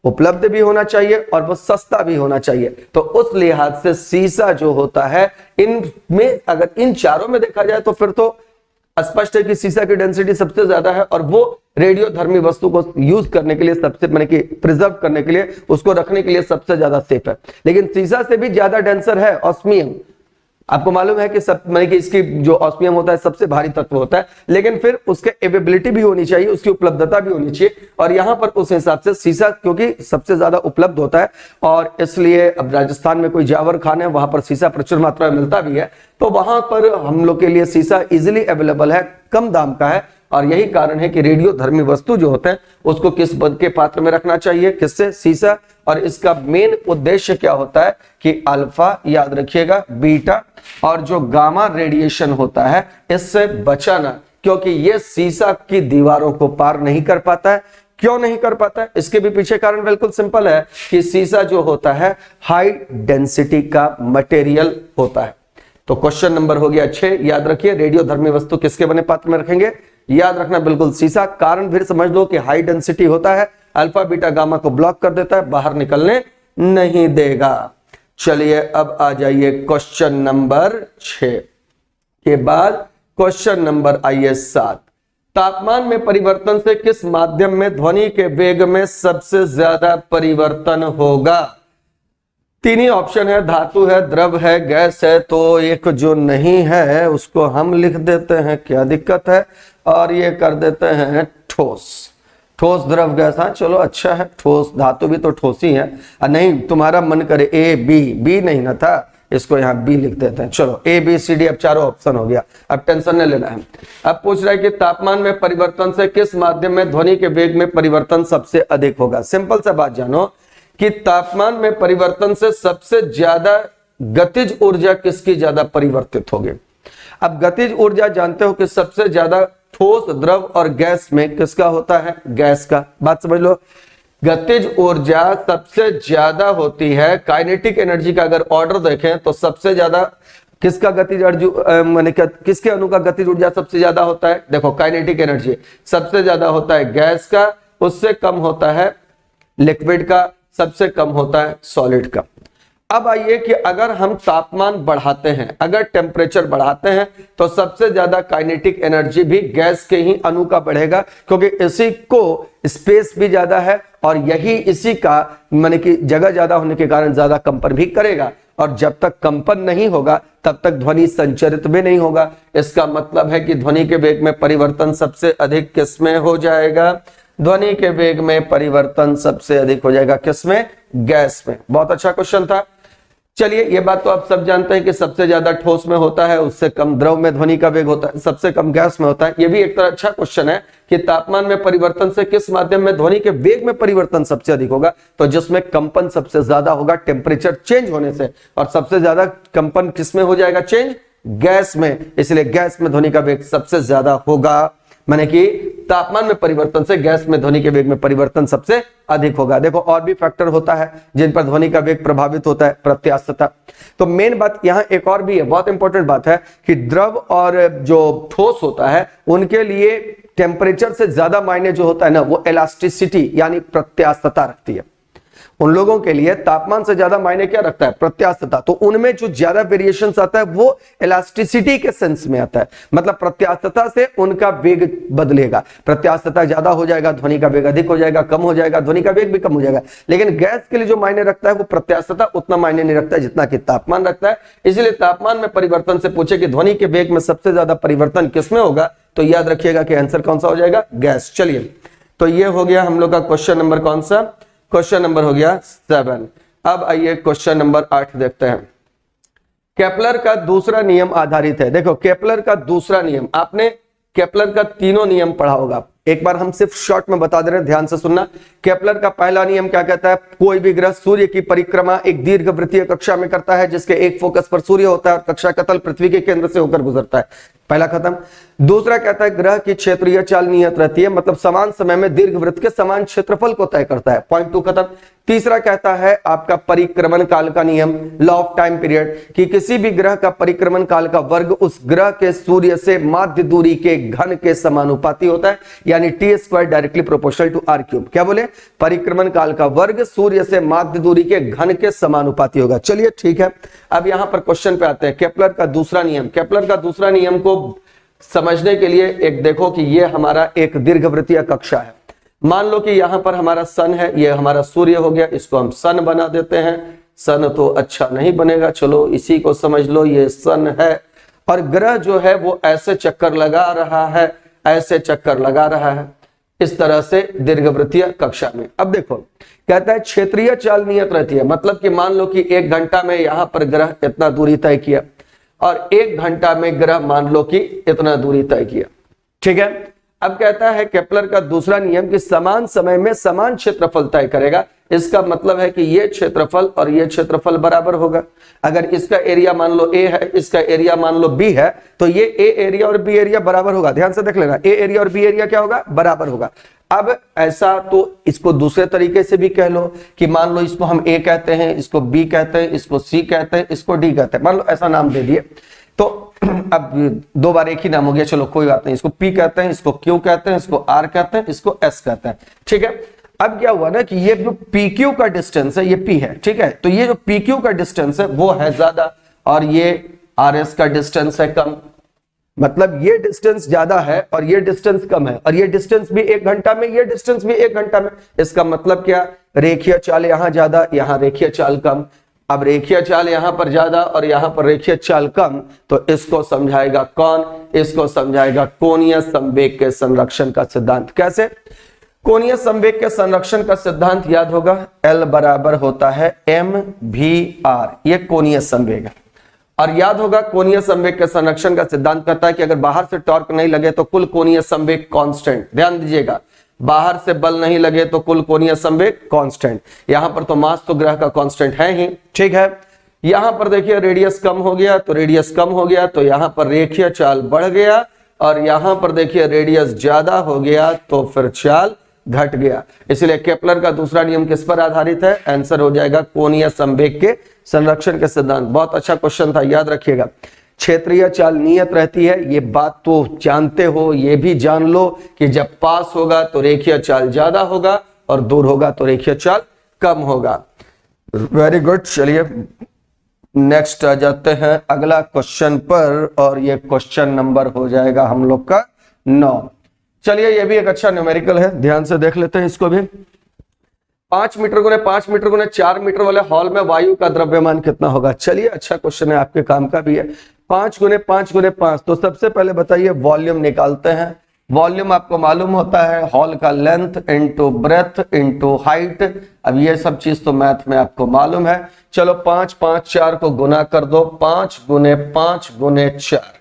उपलब्ध भी होना चाहिए और वो सस्ता भी होना चाहिए। तो उस लिहाज से सीसा जो होता है, इनमें अगर इन चारों में देखा जाए तो फिर तो स्पष्ट है कि सीसा की डेंसिटी सबसे ज्यादा है और वो रेडियोधर्मी वस्तु को यूज करने के लिए सबसे, माने कि प्रिजर्व करने के लिए, उसको रखने के लिए सबसे ज्यादा सेफ है। लेकिन सीसा से भी ज्यादा डेंसर है ऑस्मियम। आपको मालूम है कि सब, माने कि इसकी जो ऑस्मियम होता है सबसे भारी तत्व होता है, लेकिन फिर उसके अवेलेबिलिटी भी होनी चाहिए, उसकी उपलब्धता भी होनी चाहिए। और यहां पर उस हिसाब से सीसा क्योंकि सबसे ज्यादा उपलब्ध होता है और इसलिए अब राजस्थान में कोई जावर खान है, वहां पर सीसा प्रचुर मात्रा में मिलता भी है, तो वहां पर हम लोग के लिए सीसा इजिली अवेलेबल है, कम दाम का है। और यही कारण है कि रेडियोधर्मी वस्तु जो होते हैं उसको किस पद के पात्र में रखना चाहिए, किससे, सीसा। और इसका मेन उद्देश्य क्या होता है कि अल्फा, याद रखिएगा, बीटा और जो गामा रेडिएशन होता है इससे बचाना, क्योंकि ये सीसा की दीवारों को पार नहीं कर पाता है। क्यों नहीं कर पाता है, इसके भी पीछे कारण बिल्कुल सिंपल है कि सीसा जो होता है हाई डेंसिटी का मटेरियल होता है। तो क्वेश्चन नंबर हो गया 6, याद रखिए रेडियोधर्मी वस्तु किसके बने पात्र में रखेंगे, याद रखना बिल्कुल सीसा। कारण फिर समझ लो कि हाई डेंसिटी होता है, अल्फा बीटा गामा को ब्लॉक कर देता है, बाहर निकलने नहीं देगा। चलिए अब आ जाइए क्वेश्चन नंबर 6 के बाद क्वेश्चन नंबर आइए 7। तापमान में परिवर्तन से किस माध्यम में ध्वनि के वेग में सबसे ज्यादा परिवर्तन होगा। 3 ही ऑप्शन है, धातु है, द्रव है, गैस है। तो एक जो नहीं है उसको हम लिख देते हैं, क्या दिक्कत है, और ये कर देते हैं ठोस। ठोस, द्रव, गैस। हाँ चलो अच्छा है, ठोस, धातु भी तो ठोस ही है। नहीं तुम्हारा मन करे ए बी, बी नहीं ना था, इसको यहाँ बी लिख देते हैं। चलो ए बी सी डी, अब चारों ऑप्शन हो गया, अब टेंशन नहीं लेना है। अब पूछ रहा है कि तापमान में परिवर्तन से किस माध्यम में ध्वनि के वेग में परिवर्तन सबसे अधिक होगा। सिंपल सा बात जानो कि तापमान में परिवर्तन से सबसे ज्यादा गतिज ऊर्जा किसकी ज्यादा परिवर्तित होगी। अब गतिज ऊर्जा जानते हो कि सबसे ज्यादा ठोस, द्रव और गैस में किसका होता है, गैस का। बात समझ लो, गतिज ऊर्जा सबसे ज्यादा होती है। काइनेटिक एनर्जी का अगर ऑर्डर देखें तो सबसे ज्यादा किसका गतिज माने किसके अणु का गतिज ऊर्जा सबसे ज्यादा होता है। देखो काइनेटिक एनर्जी सबसे ज्यादा होता है गैस का, उससे कम होता है लिक्विड का, सबसे कम होता है सॉलिड का। अब आइए कि अगर हम तापमान बढ़ाते हैं, अगर टेम्परेचर बढ़ाते हैं तो सबसे ज्यादा काइनेटिक एनर्जी भी गैस के ही अणु का बढ़ेगा, क्योंकि इसी को स्पेस भी ज्यादा है और यही इसी का माने कि जगह ज्यादा होने के कारण ज्यादा कंपन भी करेगा। और जब तक कंपन नहीं होगा तब तक ध्वनि संचरित भी नहीं होगा। इसका मतलब है कि ध्वनि के वेग में परिवर्तन सबसे अधिक किसमें हो जाएगा, ध्वनि के वेग में परिवर्तन सबसे अधिक हो जाएगा किसमें, गैस में। बहुत अच्छा क्वेश्चन था। चलिए ये बात तो आप सब जानते हैं कि सबसे ज्यादा ठोस में होता है, उससे कम द्रव में ध्वनि का वेग होता है, सबसे कम गैस में होता है। ये भी एक तरह अच्छा क्वेश्चन है कि तापमान में परिवर्तन से किस माध्यम में ध्वनि के वेग में परिवर्तन सबसे अधिक होगा। तो जिसमें कंपन सबसे ज्यादा होगा टेम्परेचर चेंज होने से, और सबसे ज्यादा कंपन किसमें हो जाएगा चेंज, गैस में। इसलिए गैस में ध्वनि का वेग सबसे ज्यादा होगा, माने कि तापमान में परिवर्तन से गैस में ध्वनि के वेग में परिवर्तन सबसे अधिक होगा। देखो और भी फैक्टर होता है जिन पर ध्वनि का वेग प्रभावित होता है, प्रत्यास्थता। तो मेन बात यहां एक और भी है, बहुत इंपॉर्टेंट बात है कि द्रव और जो ठोस होता है उनके लिए टेम्परेचर से ज्यादा मायने जो होता है ना वो इलास्टिसिटी यानी प्रत्यास्थता रखती है। उन लोगों के लिए तापमान से ज्यादा मायने क्या रखता है? प्रत्यास्थता। तो उनमें जो ज्यादा वेरिएशन आता है वो इलास्टिसिटी के सेंस में आता है, मतलब प्रत्यास्थता से उनका वेग बदलेगा। प्रत्यास्थता ज्यादा हो जाएगा, ध्वनि का वेग अधिक हो जाएगा, कम हो जाएगा, ध्वनि का वेग भी कम हो जाएगा। लेकिन गैस के लिए जो मायने रखता है वो प्रत्यास्थता उतना मायने नहीं रखता है जितना कि तापमान रखता है। इसलिए तापमान में परिवर्तन से पूछे कि ध्वनि के वेग में सबसे ज्यादा परिवर्तन किसमें होगा, तो याद रखिएगा कि आंसर कौन सा हो जाएगा? गैस। चलिए, तो ये हो गया हम लोग का क्वेश्चन नंबर कौन सा? क्वेश्चन नंबर हो गया 7। अब आइए क्वेश्चन नंबर 8 देखते हैं। केपलर का दूसरा नियम आधारित है। देखो, केपलर का दूसरा नियम, आपने केपलर का तीनों नियम पढ़ा होगा, एक बार हम सिर्फ शॉर्ट में बता दे रहे हैं, ध्यान से सुनना। केपलर का पहला नियम क्या कहता है? कोई भी ग्रह सूर्य की परिक्रमा एक दीर्घवृत्तीय कक्षा में करता है जिसके एक फोकस पर सूर्य होता है और कक्षा का तल पृथ्वी के केंद्र से होकर गुजरता है। पहला खत्म। दूसरा कहता है ग्रह की क्षेत्रीय चाल नियत रहती है, मतलब समान समय में दीर्घवृत्त के समान क्षेत्रफल को तय करता है। पॉइंट 2 खत्म। तीसरा कहता है आपका परिक्रमण काल का नियम, लॉ ऑफ टाइम पीरियड, कि किसी भी ग्रह का परिक्रमण काल का वर्ग उस ग्रह के सूर्य से माध्य दूरी के घन के समानुपाती होता है, यानी t² directly proportional to r³। क्या बोले? परिक्रमण काल का वर्ग सूर्य से माध्य दूरी के घन के समानुपाती होगा। चलिए ठीक है, अब यहां पर क्वेश्चन पे आते हैं। केपलर का दूसरा नियम, केपलर का दूसरा नियम को समझने के लिए एक देखो कि ये हमारा एक दीर्घवृत्तीय कक्षा है। मान लो कि यहां पर हमारा सन है, ये हमारा सूर्य हो गया, इसको हम सन बना देते हैं। सन तो अच्छा नहीं बनेगा, चलो इसी को समझ लो, ये सन है। और ग्रह जो है वो ऐसे चक्कर लगा रहा है, ऐसे चक्कर लगा रहा है, इस तरह से दीर्घवृत्तीय कक्षा में। अब देखो, कहता है क्षेत्रीय चाल नियत रहती है, मतलब कि मान लो कि 1 घंटा में यहां पर ग्रह इतना दूरी तय किया और 1 घंटा में ग्रह मान लो कि इतना दूरी तय किया। ठीक है, अब कहता है केपलर का दूसरा नियम कि समान समय में समान क्षेत्रफल तय करेगा। इसका मतलब है कि ये क्षेत्रफल और ये क्षेत्रफल बराबर होगा। अगर इसका एरिया मान लो A है, इसका एरिया मान लो B है, तो ये A एरिया और B एरिया बराबर होगा। ध्यान से देख लेना, A एरिया और B एरिया क्या होगा? बराबर होगा। अब ऐसा तो इसको दूसरे तरीके से भी कह लो कि मान लो इसको हम A कहते हैं, इसको B कहते हैं, इसको C कहते हैं, इसको D कहते हैं, मान लो ऐसा नाम दे दिए। तो अब 2 बार एक ही नाम हो गया, चलो कोई बात नहीं। इसको P कहते हैं, इसको Q कहते हैं, इसको R कहते हैं, इसको S कहते हैं। ठीक है, अब क्या हुआ ना कि ये जो PQ का डिस्टेंस है ये P है। ठीक है, तो ये जो PQ का डिस्टेंस है वो है ज्यादा और ये RS का डिस्टेंस है कम। मतलब ये डिस्टेंस ज्यादा है और ये डिस्टेंस कम है, और ये डिस्टेंस भी 1 घंटा में, ये डिस्टेंस भी 1 घंटा में। इसका मतलब क्या? रेखीय चाल यहां ज्यादा, यहां रेखीय चाल कम। अब रेखीय चाल यहां पर ज्यादा और यहां पर रेखीय चाल कम, तो इसको समझाएगा कौन? इसको समझाएगा कोणीय संवेग के संरक्षण का सिद्धांत। कैसे? कोणीय संवेग के संरक्षण का सिद्धांत याद होगा, L बराबर होता है mvr, ये कोणीय संवेग है। और याद होगा कोणीय संवेग के संरक्षण का सिद्धांत कहता है कि अगर बाहर से टॉर्क नहीं लगे तो कुल कोणीय संवेग कांस्टेंट। ध्यान दीजिएगा, बाहर से बल नहीं लगे तो कुल कोणीय संवेग कांस्टेंट। यहां पर तो मास तो ग्रह का कांस्टेंट है ही। ठीक है, यहां पर देखिए रेडियस कम हो गया तो रेडियस कम हो गया, तो यहां पर रेखीय चाल बढ़ गया, और यहां पर देखिए रेडियस ज्यादा हो गया तो फिर चाल घट गया। इसलिए केपलर का दूसरा नियम किस पर आधारित है? आंसर हो जाएगा कोणीय संवेग के संरक्षण के सिद्धांत। बहुत अच्छा क्वेश्चन था, याद रखिएगा। क्षेत्रीय चाल नियत रहती है, ये बात तो जानते हो। ये भी जान लो कि जब पास होगा तो रेखीय चाल ज्यादा होगा और दूर होगा तो रेखीय चाल कम होगा। Very good. चलिए नेक्स्ट आ जाते हैं अगला क्वेश्चन पर, और ये क्वेश्चन नंबर हो जाएगा हम लोग का 9। चलिए, ये भी एक अच्छा न्यूमेरिकल है, ध्यान से देख लेते हैं इसको भी। 5 मीटर गुने 5 मीटर गुने 4 मीटर वाले हॉल में वायु का द्रव्यमान कितना होगा? चलिए, अच्छा क्वेश्चन है, आपके काम का भी है। 5 गुने 5 गुने 5, तो सबसे पहले बताइए वॉल्यूम निकालते हैं। वॉल्यूम आपको मालूम होता है हॉल का length into breadth into height. अब ये सब चीज तो मैथ में आपको मालूम है। चलो 5 5 4 को गुना कर दो, 5 गुने 5 गुने 4,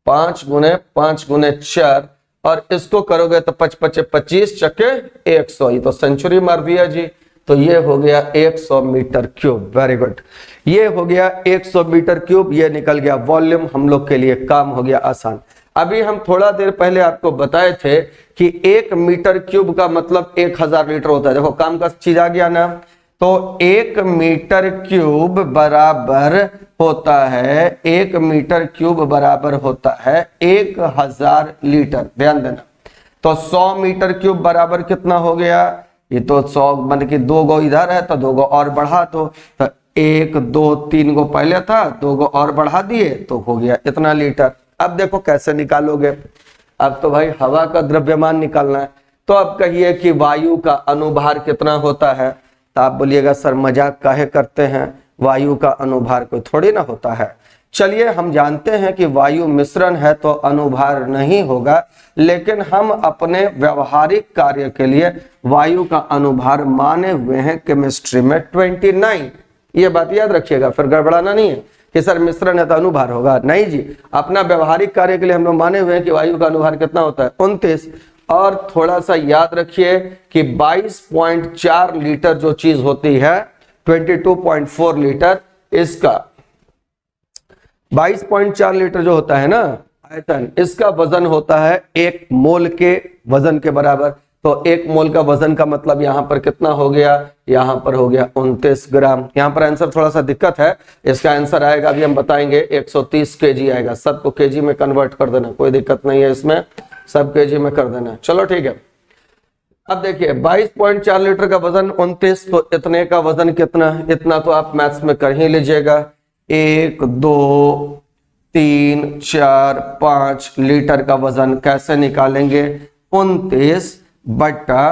5 गुने 5 गुने 4, और इसको करोगे तो 5 5 25 चक्के 100, ये तो सेंचुरी मार दिया जी। तो ये हो गया 100 मीटर क्यूब। वेरी गुड, ये हो गया 100 मीटर क्यूब, ये निकल गया वॉल्यूम। हम लोग के लिए काम हो गया आसान। अभी हम थोड़ा देर पहले आपको बताए थे कि 1 मीटर क्यूब का मतलब 1000 लीटर होता है। देखो काम का चीज आ गया ना, तो 1 मीटर क्यूब बराबर होता है, 1 मीटर क्यूब बराबर होता है 1000 लीटर। ध्यान देना, तो 100 मीटर क्यूब बराबर कितना हो गया, ये तो 100 मतलब कि 2 गो इधर है तो 2 गो और बढ़ा तो 1 2 3 गो पहले था, 2 गो और बढ़ा दिए तो हो गया इतना लीटर। अब देखो कैसे निकालोगे, अब तो भाई हवा का द्रव्यमान निकालना है। तो अब कहिए कि वायु का अनुभार कितना होता है, तो आप बोलिएगा सर मजाक काहे करते हैं, वायु का अनुभार कोई थोड़ी ना होता है। चलिए हम जानते हैं कि वायु मिश्रण है तो अनुभार नहीं होगा, लेकिन हम अपने व्यवहारिक कार्य के लिए वायु का अनुभार माने हुए हैं केमिस्ट्री में 29। ये बात याद रखिएगा, फिर गड़बड़ाना नहीं है कि सर मिश्रण है तो अनुभार होगा, नहीं जी। अपना व्यवहारिक कार्य के लिए हम लोग माने हुए हैं कि वायु का अनुभार कितना होता है 29। और थोड़ा सा याद रखिए कि 22.4 लीटर जो चीज होती है 22.4 लीटर, इसका 22.4 लीटर जो होता है ना आयतन, इसका वजन होता है 1 मोल के वजन के बराबर। तो 1 मोल का वजन का मतलब यहां पर कितना हो गया, यहां पर हो गया 29 ग्राम। यहां पर आंसर थोड़ा सा दिक्कत है, इसका आंसर आएगा अभी हम बताएंगे 130 केजी आएगा। सबको केजी में कन्वर्ट कर देना, कोई दिक्कत नहीं है इसमें, सब केजी में कर देना। चलो ठीक है। अब देखिए 22.4 लीटर का वजन 29, तो इतने का वजन कितना, इतना तो आप मैथ्स में कर ही लीजिएगा। 1 2 3 4 5 लीटर का वजन कैसे निकालेंगे, 29 बटा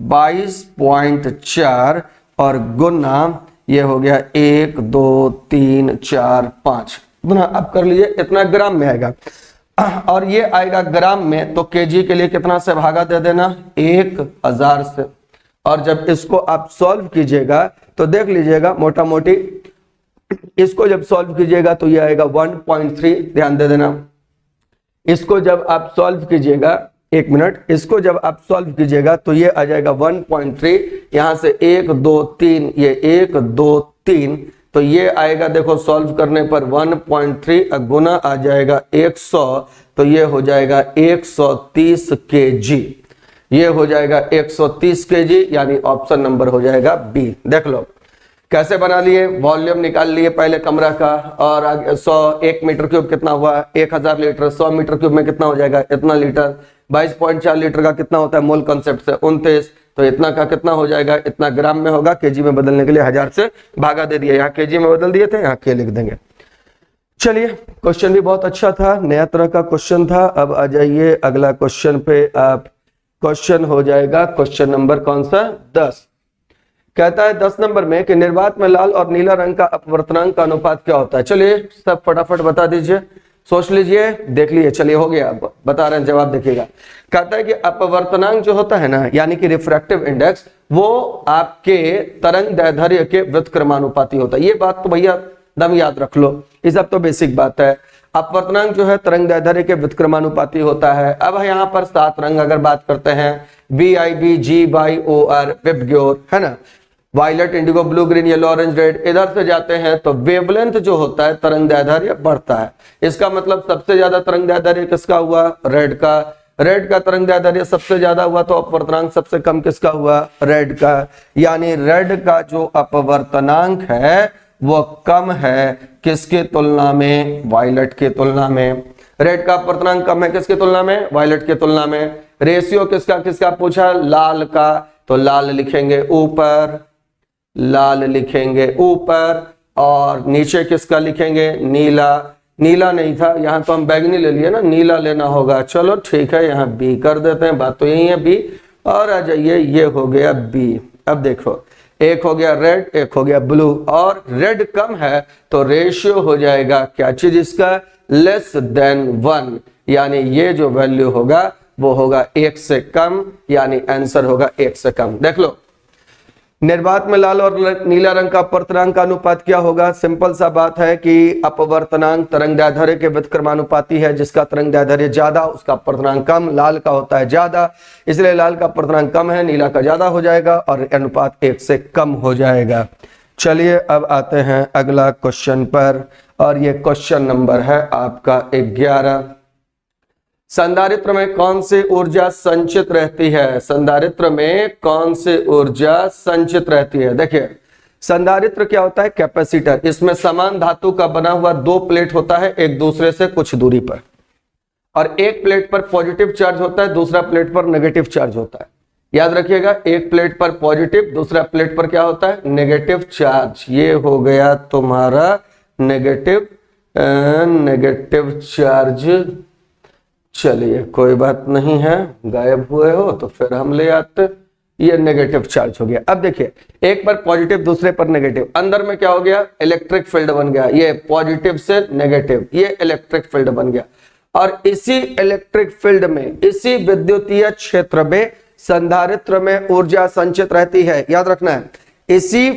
22.4 और गुना ये हो गया 1 2 3 4 5, गुना आप कर लीजिए, इतना ग्राम में आएगा। और ये आएगा ग्राम में, तो केजी के लिए कितना से भागा दे देना, 1000 से। और जब इसको आप सॉल्व कीजिएगा तो देख लीजिएगा मोटा मोटी, इसको जब सॉल्व कीजिएगा तो ये आएगा 1.3, ध्यान दे देना। इसको जब आप सॉल्व कीजिएगा, 1 मिनट, इसको जब आप सॉल्व कीजिएगा तो ये आ जाएगा 1.3, यहां से 1 2 3, ये 1 2 3, तो ये आएगा देखो सॉल्व करने पर 1.3 गुना आ जाएगा 100, तो ये हो जाएगा 130 केजी, ये हो जाएगा 130 केजी, यानी ऑप्शन नंबर हो जाएगा बी। देख लो कैसे बना लिए, वॉल्यूम निकाल लिए पहले कमरा का, और आगे 100 1 मीटर क्यूब कितना हुआ 1000 लीटर, 100 मीटर क्यूब में कितना हो जाएगा इतना लीटर, 22.4 लीटर का कितना होता है मोल कंसेप्ट से 29, तो इतना का कितना हो जाएगा, इतना ग्राम में होगा, केजी में बदलने के लिए 1000 से भागा दे दिया, यहाँ केजी में बदल दिए थे, यहाँ के लिख देंगे। चलिए क्वेश्चन भी बहुत अच्छा था, नया तरह का क्वेश्चन था। अब आ जाइए अगला क्वेश्चन पे, आप क्वेश्चन हो जाएगा क्वेश्चन नंबर कौन सा 10। कहता है 10 नंबर में कि निर्वात में लाल और नीला रंग का अपवर्तनांक का अनुपात क्या होता है। चलिए सब फटाफट बता दीजिए, सोच लीजिए, देख लीजिए। चलिए हो गया, बता रहे हैं, जवाब देखिएगा। कहता है कि अपवर्तनांक जो होता है ना, यानी कि रिफ्रैक्टिव इंडेक्स, वो आपके तरंग दैर्ध्य के व्युत्क्रमानुपाती होता है। ये बात तो भैया दम याद रख लो, ये सब तो बेसिक बात है। अपवर्तनांक जो है तरंग दैर्ध्य के व्युत्क्रमानुपाती होता है। अब यहाँ पर 7 रंग अगर बात करते हैं, VIB GYOR विबग्योर, है ना, violet indigo blue green yellow orange red, इधर से जाते हैं तो वेवलेंथ जो होता है तरंग दैर्ध्य बढ़ता है। इसका मतलब सबसे ज्यादा तरंग दैर्ध्य किसका हुआ, रेड का। रेड का तरंग दैर्ध्य सबसे ज्यादा हुआ, तो अपवर्तनांक सबसे कम किसका हुआ, रेड का। यानी रेड का जो अपवर्तनांक है वो कम है किसके तुलना में, वायलेट के तुलना में। रेड का अपवर्तनांक कम है किसकी तुलना में, वायलेट के तुलना में। रेशियो किसका किसका पूछा, लाल का, तो लाल लिखेंगे ऊपर, लाल लिखेंगे ऊपर, और नीचे किसका लिखेंगे, नीला। नीला नहीं था, यहां तो हम बैगनी ले लिए ना, नीला लेना होगा। चलो ठीक है, यहाँ बी कर देते हैं, बात तो यही है बी। और आ जाइए, ये हो गया बी। अब देखो, एक हो गया रेड, एक हो गया ब्लू, और रेड कम है तो रेशियो हो जाएगा क्या चीज इसका, लेस देन 1, यानी ये जो वैल्यू होगा वो होगा 1 से कम, यानी आंसर होगा 1 से कम। देख लो, निर्वात में लाल और नीला रंग का अपवर्तनांक का अनुपात क्या होगा। सिंपल सा बात है कि अपवर्तनांक तरंग दैर्ध्य के व्युत्क्रमानुपाती है, जिसका तरंग दैर्ध्य ज्यादा उसका अपवर्तनांक कम, लाल का होता है ज्यादा, इसलिए लाल का अपवर्तनांक कम है, नीला का ज्यादा हो जाएगा, और अनुपात 1 से कम हो जाएगा। चलिए अब आते हैं अगला क्वेश्चन पर, और ये क्वेश्चन नंबर है आपका 11। संधारित्र में कौन सी ऊर्जा संचित रहती है, संधारित्र में कौन सी ऊर्जा संचित रहती है। देखिए संधारित्र क्या होता है, कैपेसिटर। इसमें समान धातु का बना हुआ 2 प्लेट होता है एक दूसरे से कुछ दूरी पर। और एक प्लेट पर पॉजिटिव चार्ज होता है, दूसरा प्लेट पर नेगेटिव चार्ज होता है। याद रखिएगा, एक प्लेट पर पॉजिटिव, दूसरा प्लेट पर क्या होता है, नेगेटिव चार्ज। ये हो गया तुम्हारा नेगेटिव चार्ज। चलिए कोई बात नहीं है, गायब हुए हो तो फिर हम ले आते। ये नेगेटिव चार्ज हो गया। अब देखिए, एक पर पॉजिटिव, दूसरे पर नेगेटिव, अंदर में क्या हो गया, इलेक्ट्रिक फील्ड बन गया। ये पॉजिटिव से नेगेटिव, ये इलेक्ट्रिक फील्ड बन गया। और इसी इलेक्ट्रिक फील्ड में, इसी विद्युतीय क्षेत्र में संधारित्र में ऊर्जा संचित रहती है। याद रखना है, इसी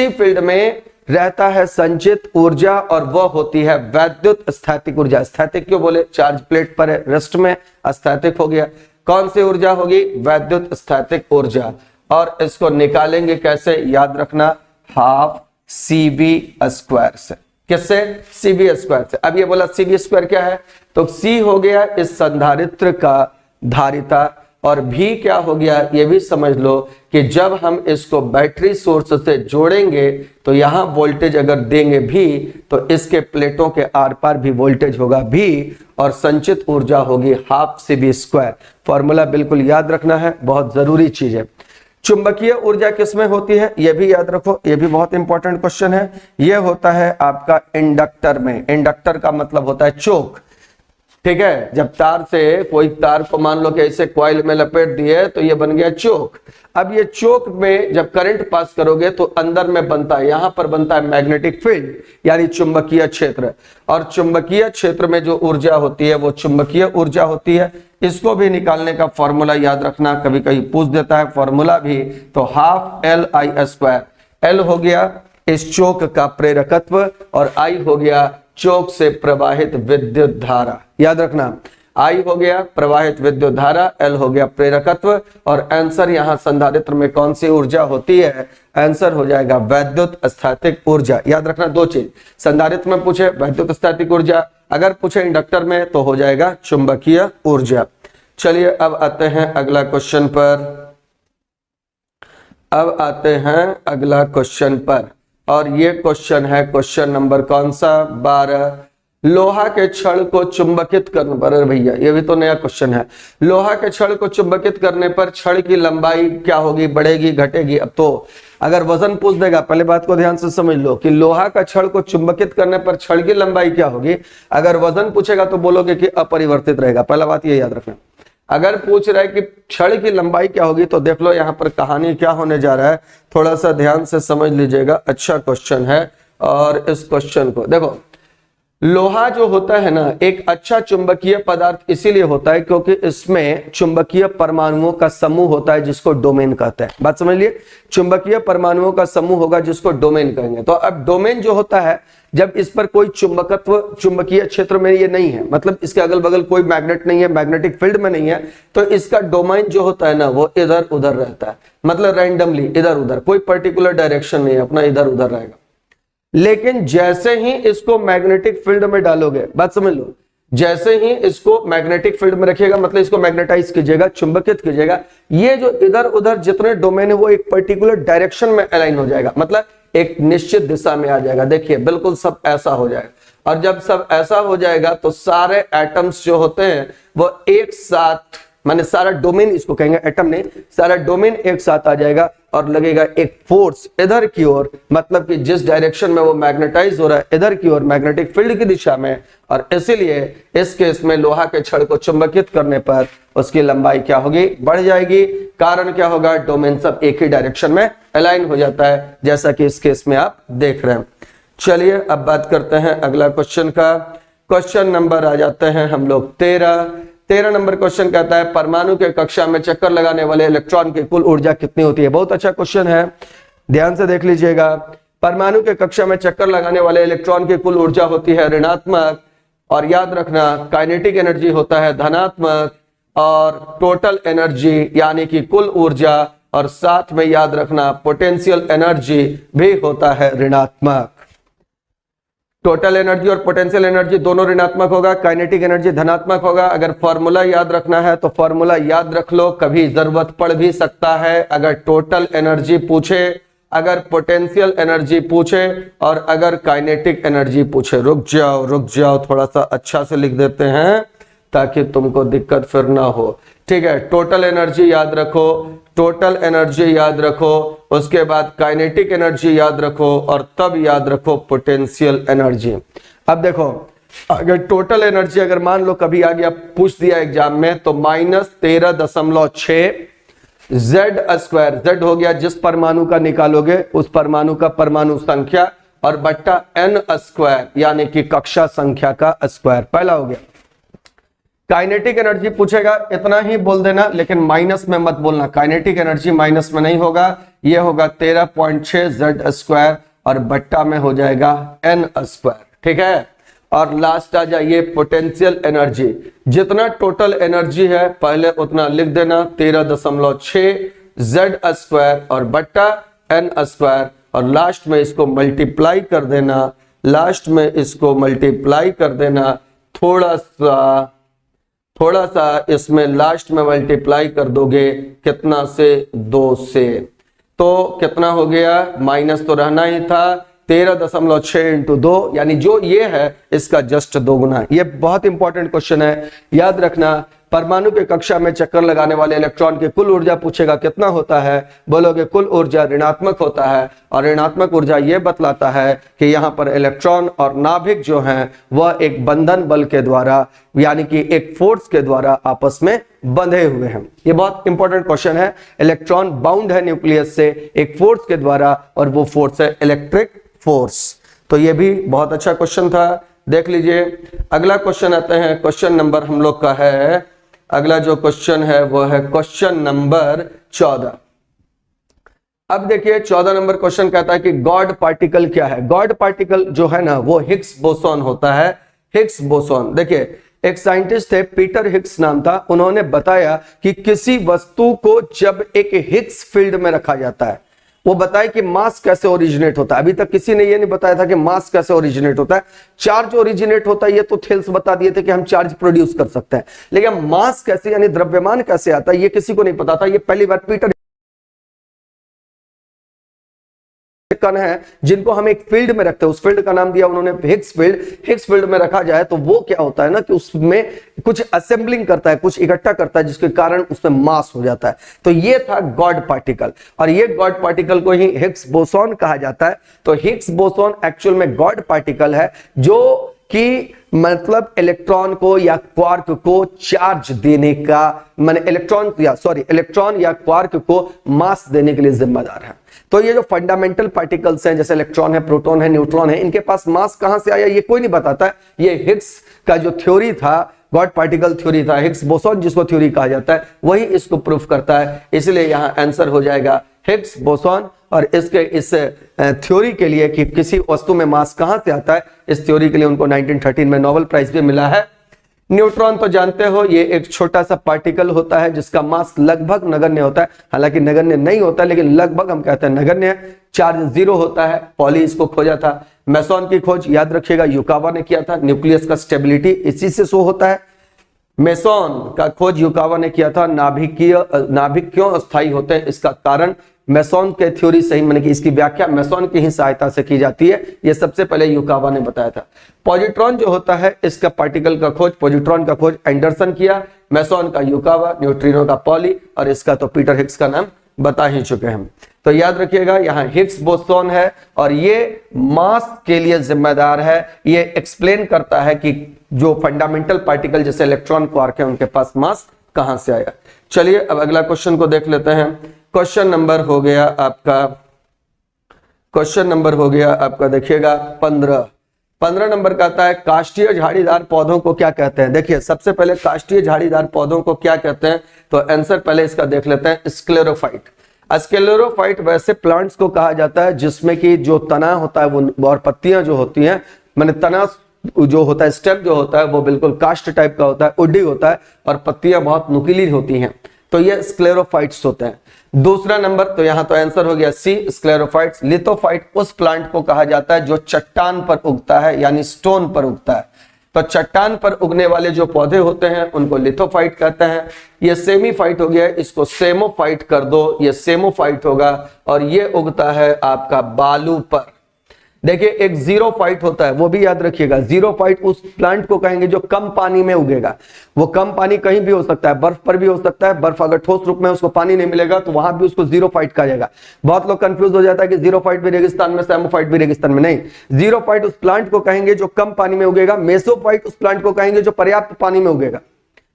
फील्ड में रहता है संचित ऊर्जा, और वह होती है वैद्युत स्थैतिक ऊर्जा। स्थैतिक क्यों बोले, चार्ज प्लेट पर है, रेस्ट में, स्थैतिक हो गया। कौन सी ऊर्जा होगी, वैद्युत स्थैतिक ऊर्जा। और इसको निकालेंगे कैसे, याद रखना, हाफ CV² से। किससे, CV² से। अब ये बोला CV² क्या है, तो C हो गया इस संधारित्र का धारिता, और भी क्या हो गया, ये भी समझ लो कि जब हम इसको बैटरी सोर्स से जोड़ेंगे तो यहां वोल्टेज अगर देंगे भी, तो इसके प्लेटों के आर पार भी वोल्टेज होगा भी, और संचित ऊर्जा होगी हाफ CV²। फॉर्मूला बिल्कुल याद रखना है, बहुत जरूरी चीज है। चुंबकीय ऊर्जा किसमें होती है, यह भी याद रखो, यह भी बहुत इंपॉर्टेंट क्वेश्चन है। यह होता है आपका इंडक्टर में। इंडक्टर का मतलब होता है चोक। ठीक है, जब तार से, कोई तार को मान लो कि ऐसे कॉइल में लपेट दिए तो ये बन गया चोक। अब ये चोक में जब करंट पास करोगे तो अंदर में बनता है, यहां पर बनता है मैग्नेटिक फील्ड, यानी चुंबकीय क्षेत्र। और चुंबकीय क्षेत्र में जो ऊर्जा होती है वो चुंबकीय ऊर्जा होती है। इसको भी निकालने का फॉर्मूला याद रखना, कभी कभी पूछ देता है फॉर्मूला भी, तो हाफ LI²। L हो गया इस चोक का प्रेरकत्व, और I हो गया चोक से प्रवाहित विद्युत धारा। याद रखना, I हो गया प्रवाहित विद्युत धारा, L हो गया प्रेरकत्व, और आंसर यहां संधारित्र में कौन सी ऊर्जा होती है, आंसर हो जाएगा वैद्युत स्थैतिक ऊर्जा। याद रखना दो चीज, संधारित्र में पूछे वैद्युत स्थैतिक ऊर्जा, अगर पूछे इंडक्टर में तो हो जाएगा चुंबकीय ऊर्जा। चलिए अब आते हैं अगला क्वेश्चन पर। अब आते हैं अगला क्वेश्चन पर, और ये क्वेश्चन है क्वेश्चन नंबर कौन सा, 12। लोहा के छड़ को चुंबकित करने पर, अरे भैया ये भी तो नया क्वेश्चन है। लोहा के छड़ को चुंबकित करने पर छड़ की लंबाई क्या होगी, बढ़ेगी घटेगी। अब तो अगर वजन पूछ देगा, पहले बात को ध्यान से समझ लो कि लोहा का छड़ को चुंबकित करने पर छड़ की लंबाई क्या होगी। अगर वजन पूछेगा तो बोलोगे कि अपरिवर्तित रहेगा, पहला बात ये याद रखना। अगर पूछ रहा है कि छड़ की लंबाई क्या होगी, तो देख लो यहाँ पर कहानी क्या होने जा रहा है, थोड़ा सा ध्यान से समझ लीजिएगा। अच्छा क्वेश्चन है, और इस क्वेश्चन को देखो, लोहा जो होता है ना, एक अच्छा चुंबकीय पदार्थ इसीलिए होता है क्योंकि इसमें चुंबकीय परमाणुओं का समूह होता है जिसको डोमेन कहते हैं। बात समझ लिए, चुंबकीय परमाणुओं का समूह होगा जिसको डोमेन कहेंगे। तो अब डोमेन जो होता है, जब इस पर कोई चुंबकत्व, चुंबकीय क्षेत्र में ये नहीं है, मतलब इसके अगल बगल कोई मैग्नेट नहीं है, मैग्नेटिक फील्ड में नहीं है, तो इसका डोमेन जो होता है ना वो इधर उधर रहता है, मतलब रैंडमली इधर उधर, कोई पर्टिकुलर डायरेक्शन नहीं है, अपना इधर उधर रहेगा। लेकिन जैसे ही इसको मैग्नेटिक फील्ड में डालोगे, बात समझ लो, जैसे ही इसको मैग्नेटिक फील्ड में रखिएगा, मतलब इसको मैग्नेटाइज कीजिएगा, चुंबकित कीजिएगा, ये जो इधर उधर जितने डोमेन है वो एक पर्टिकुलर डायरेक्शन में अलाइन हो जाएगा, मतलब एक निश्चित दिशा में आ जाएगा। देखिए बिल्कुल सब ऐसा हो जाएगा, और जब सब ऐसा हो जाएगा तो सारे एटम्स जो होते हैं वो एक साथ, माने सारा डोमेन, इसको कहेंगे एटम नहीं, सारा डोमेन एक साथ आ जाएगा और लगेगा एक फोर्स इधर की ओर, मतलब कि जिस डायरेक्शन में वो मैग्नेटाइज हो रहा है इधर की ओर, मैग्नेटिक फील्ड की दिशा में। और इसीलिए इस केस में लोहा के छड़ को चुंबकित करने पर उसकी लंबाई क्या होगी, बढ़ जाएगी। कारण क्या होगा, डोमेन सब एक ही डायरेक्शन में अलाइन हो जाता है, जैसा कि इस केस में आप देख रहे हैं। चलिए अब बात करते हैं अगला क्वेश्चन का। क्वेश्चन नंबर आ जाते हैं हम लोग 13 नंबर क्वेश्चन कहता है परमाणु के कक्षा में चक्कर लगाने वाले इलेक्ट्रॉन की कुल ऊर्जा कितनी होती है। बहुत अच्छा क्वेश्चन है, ध्यान से देख लीजिएगा। परमाणु के कक्षा में चक्कर लगाने वाले इलेक्ट्रॉन की कुल ऊर्जा होती है ऋणात्मक, और याद रखना काइनेटिक एनर्जी होता है धनात्मक, और टोटल एनर्जी यानी कि कुल ऊर्जा, और साथ में याद रखना पोटेंशियल एनर्जी भी होता है ऋणात्मक। टोटल एनर्जी और पोटेंशियल एनर्जी दोनों ऋणात्मक होगा, काइनेटिक एनर्जी धनात्मक होगा। अगर फॉर्मूला याद रखना है तो फॉर्मूला याद रख लो, कभी जरूरत पड़ भी सकता है। अगर टोटल एनर्जी पूछे अगर पोटेंशियल एनर्जी पूछे और अगर काइनेटिक एनर्जी पूछे। रुक जाओ, थोड़ा सा अच्छा से लिख देते हैं ताकि तुमको दिक्कत फिर ना हो। ठीक है, टोटल एनर्जी याद रखो, टोटल एनर्जी याद रखो, उसके बाद काइनेटिक एनर्जी याद रखो और तब याद रखो पोटेंशियल एनर्जी। अब देखो, अगर टोटल एनर्जी अगर मान लो कभी आ गया पूछ दिया एग्जाम में, तो -13.6 Z², Z हो गया जिस परमाणु का निकालोगे उस परमाणु का परमाणु संख्या, और बट्टा n² यानी कि कक्षा संख्या का स्क्वायर। पहला हो गया। काइनेटिक एनर्जी पूछेगा इतना ही बोल देना, लेकिन माइनस में मत बोलना, काइनेटिक एनर्जी माइनस में नहीं होगा, ये होगा 13.6 Z² और बट्टा में हो जाएगा n²। ठीक है, और लास्ट आ जाइए पोटेंशियल एनर्जी। जितना टोटल एनर्जी है पहले उतना लिख देना, 13.6 Z² और बट्टा n², और लास्ट में इसको मल्टीप्लाई कर देना, लास्ट में इसको मल्टीप्लाई कर देना, थोड़ा सा इसमें लास्ट में मल्टीप्लाई कर दोगे कितना से, 2 से, तो कितना हो गया, माइनस तो रहना ही था, 13.6 इंटू 2 यानी जो ये है इसका जस्ट 2 गुना। ये बहुत इंपॉर्टेंट क्वेश्चन है, याद रखना। परमाणु के कक्षा में चक्कर लगाने वाले इलेक्ट्रॉन की कुल ऊर्जा पूछेगा कितना होता है, बोलोगे कुल ऊर्जा ऋणात्मक होता है, और ऋणात्मक ऊर्जा यह बतलाता है कि यहाँ पर इलेक्ट्रॉन और नाभिक जो हैं वह एक बंधन बल के द्वारा यानी कि एक फोर्स के द्वारा आपस में बंधे हुए हैं। ये बहुत इंपॉर्टेंट क्वेश्चन है। इलेक्ट्रॉन बाउंड है न्यूक्लियस से एक फोर्स के द्वारा, और वो फोर्स है इलेक्ट्रिक फोर्स। तो ये भी बहुत अच्छा क्वेश्चन था, देख लीजिए। अगला क्वेश्चन आते हैं, क्वेश्चन नंबर हम लोग का है, अगला जो क्वेश्चन है वो है क्वेश्चन नंबर 14। अब देखिए 14 नंबर क्वेश्चन कहता है कि गॉड पार्टिकल क्या है। गॉड पार्टिकल जो है ना वो हिग्स बोसॉन होता है। हिग्स बोसॉन, देखिए एक साइंटिस्ट थे पीटर हिग्स नाम था, उन्होंने बताया कि किसी वस्तु को जब एक हिग्स फील्ड में रखा जाता है, वो बताए कि मास कैसे ओरिजिनेट होता है। अभी तक किसी ने ये नहीं बताया था कि मास कैसे ओरिजिनेट होता है। चार्ज ओरिजिनेट होता है ये तो थेल्स बता दिए थे कि हम चार्ज प्रोड्यूस कर सकते हैं, लेकिन मास कैसे यानी द्रव्यमान कैसे आता है ये किसी को नहीं पता था। ये पहली बार पीटर कण है जिनको हम एक फील्ड में रखते हैं, उस फील्ड का नाम दिया उन्होंने हिग्स फील्ड। हिग्स फील्ड में रखा जाए तो वो क्या होता है ना कि उसमें कुछ असेंबलिंग करता है, कुछ इकट्ठा करता है, जिसके कारण उसमें मास हो जाता है। तो ये था गॉड पार्टिकल, और ये गॉड पार्टिकल को ही हिग्स बोसॉन कहा जाता है। तो हिग्स बोसॉन एक्चुअल में गॉड पार्टिकल है जो कि मतलब इलेक्ट्रॉन को या क्वार्क को चार्ज देने का, माने इलेक्ट्रॉन या क्वार्क को मास देने के लिए जिम्मेदार है। तो ये जो फंडामेंटल पार्टिकल्स हैं जैसे इलेक्ट्रॉन है, प्रोटॉन है, न्यूट्रॉन है, इनके पास मास कहां से आया ये कोई नहीं बताता है। ये हिग्स का जो थ्योरी था, गॉड पार्टिकल थ्योरी था, हिग्स बोसॉन जिसको थ्योरी कहा जाता है, वही इसको प्रूफ करता है। इसलिए यहां आंसर हो जाएगा हिग्स बोसॉन। और इसके इस थ्योरी के लिए कि किसी वस्तु में मास कहां से आता है, इस थ्योरी के लिए उनको 1913 में नोबेल प्राइज भी मिला है। न्यूट्रॉन तो जानते हो ये एक छोटा सा पार्टिकल होता है जिसका मास लगभग नगण्य होता है, हालांकि नगण्य नहीं होता लेकिन लगभग हम कहते हैं नगण्य है। चार्ज 0 होता है। पॉली इसको खोजा था। मेसॉन की खोज याद रखिएगा युकावा ने किया था। न्यूक्लियस का स्टेबिलिटी इसी से शो होता है। मेसॉन का खोज युकावा ने किया था। नाभिक क्यों अस्थायी होते हैं इसका कारण मेसॉन के थ्योरी सही माने कि इसकी व्याख्या मेसॉन की ही सहायता से की जाती है। यह सबसे पहले युकावा ने बताया था। पॉजिट्रॉन जो होता है इसका पार्टिकल का खोज, पॉजिट्रॉन का खोज एंडरसन किया, मेसॉन का युकावा, न्यूट्रिनो का पॉली, और इसका तो पीटर हिग्स का नाम बता ही चुके हैं। तो याद रखिएगा यहाँ हिग्स बोसॉन है और ये मास के लिए जिम्मेदार है। ये एक्सप्लेन करता है कि जो फंडामेंटल पार्टिकल जैसे इलेक्ट्रॉन क्वार्क है उनके पास मास कहां से आया। चलिए अब अगला क्वेश्चन को देख लेते हैं। क्वेश्चन नंबर हो गया आपका देखिएगा 15 नंबर का आता है काष्ठीय झाड़ीदार पौधों को क्या कहते हैं। देखिए सबसे पहले काष्ठीय झाड़ीदार पौधों को क्या कहते हैं, तो आंसर पहले इसका देख लेते हैं। स्क्लेरोफाइट। स्क्लेरोफाइट वैसे प्लांट्स को कहा जाता है जिसमें कि जो तना होता है वो और पत्तियां जो होती हैं, माने तना जो होता है, स्टेम जो होता है वो बिल्कुल काष्ठ टाइप का होता है, उड्डी होता है, और पत्तियां बहुत नुकीली होती हैं। तो ये स्क्लेरोफाइट्स होते हैं। दूसरा नंबर तो यहां तो आंसर हो गया सी, स्क्लेरोफाइट्स। लिथोफाइट उस प्लांट को कहा जाता है जो चट्टान पर उगता है यानी स्टोन पर उगता है। तो चट्टान पर उगने वाले जो पौधे होते हैं उनको लिथोफाइट कहते हैं। ये सेमीफाइट हो गया, इसको सेमोफाइट कर दो, ये सेमोफाइट होगा। और ये उगता है आपका बालू पर। देखिए एक जीरोफाइट होता है, वो भी याद रखिएगा। जीरोफाइट उस प्लांट को कहेंगे जो कम पानी में उगेगा। वो कम पानी कहीं भी हो सकता है, बर्फ पर भी हो सकता है। बर्फ अगर ठोस रूप में उसको पानी नहीं मिलेगा तो वहां भी उसको जीरोफाइट कहा जाएगा। बहुत लोग कंफ्यूज हो जाता है कि जीरोफाइट भी रेगिस्तान में, सेमोफाइट भी रेगिस्तान में। नहीं, जीरोफाइट उस प्लांट को कहेंगे जो कम पानी में उगेगा। मेसोफाइट उस प्लांट को कहेंगे जो पर्याप्त पानी में उगेगा।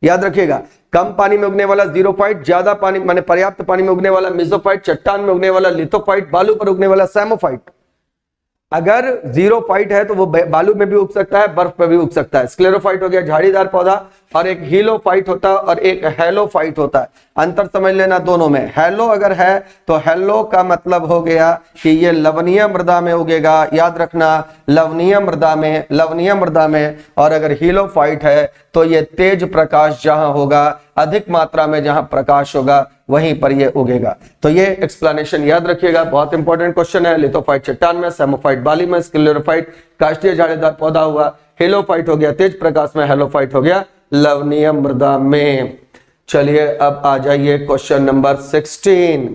याद रखिएगा, कम पानी में उगने वाला जीरोफाइट, ज्यादा पानी माने पर्याप्त पानी में उगने वाला मेसोफाइट, चट्टान में उगने वाला लिथोफाइट, बालू पर उगने वाला सेमोफाइट। अगर जीरोफाइट है तो वो बालू में भी उग सकता है, बर्फ पर भी उग सकता है। स्क्लेरोफाइट हो गया झाड़ीदार पौधा, और एक हीलोफाइट होता है और एक हेलोफाइट होता है। अंतर समझ लेना दोनों में। हेलो अगर है तो हेलो का मतलब हो गया कि ये लवणीय मृदा में उगेगा। याद रखना, लवणीय मृदा में। और अगर हीलोफाइट है तो ये तेज प्रकाश जहां होगा, अधिक मात्रा में जहां प्रकाश होगा, वहीं पर ये उगेगा। तो ये एक्सप्लेनेशन याद रखिएगा, बहुत इंपॉर्टेंट क्वेश्चन है। लिथोफाइट चट्टान में, सेमोफाइट बाली में, स्क्लेरोफाइट काष्ठीय झाड़ीदार पौधा हुआ, हेलोफाइट हो गया तेज प्रकाश में, हेलोफाइट हो गया लवणीय मृदा में। चलिए अब आ जाइए क्वेश्चन नंबर 16।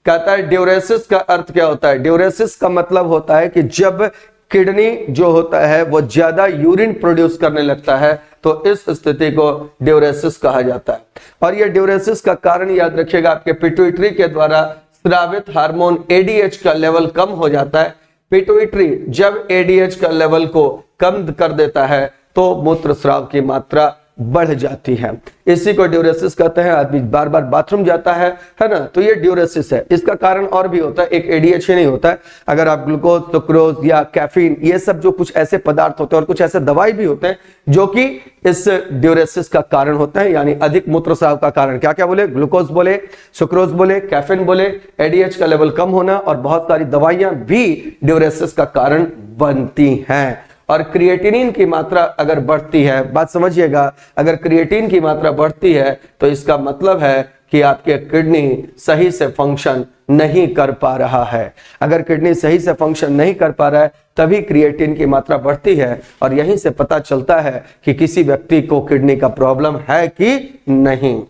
कहता है ड्यूरेसिस का अर्थ क्या होता है। ड्यूरेसिस का मतलब होता है कि जब किडनी जो होता है वो ज्यादा यूरिन प्रोड्यूस करने लगता है, तो इस स्थिति को ड्यूरेसिस कहा जाता है। और ये ड्यूरेसिस का कारण याद रखिएगा, आपके पिट्यूटरी के द्वारा स्रावित हार्मोन एडीएच का लेवल कम हो जाता है। पिट्यूटरी जब एडीएच का लेवल को कम कर देता है तो मूत्र स्राव की मात्रा बढ़ जाती है। इसी को ड्यूरेसिस कहते हैं। आदमी बार बार बाथरूम जाता है ना, तो ये ड्यूरेसिस है। इसका कारण और भी होता है, एक एडीएच ही नहीं होता है। अगर आप ग्लूकोज, सुक्रोज या कैफीन, ये सब जो कुछ ऐसे पदार्थ होते हैं और कुछ ऐसे दवाई भी होते हैं जो कि इस ड्यूरेसिस का कारण होते हैं, यानी अधिक मूत्रस्राव का कारण। क्या क्या बोले? ग्लूकोज बोले, सुक्रोज बोले, कैफीन बोले, एडीएच का लेवल कम होना, और बहुत सारी दवाइयां भी ड्यूरेसिस का कारण बनती हैं। और क्रिएटिनिन की मात्रा अगर बढ़ती है, बात समझिएगा, अगर क्रिएटिन की मात्रा बढ़ती है तो इसका मतलब है कि आपके किडनी सही से फंक्शन नहीं कर पा रहा है। अगर किडनी सही से फंक्शन नहीं कर पा रहा है तभी क्रिएटिन की मात्रा बढ़ती है, और यहीं से पता चलता है कि किसी व्यक्ति को किडनी का प्रॉब्लम है कि नहीं।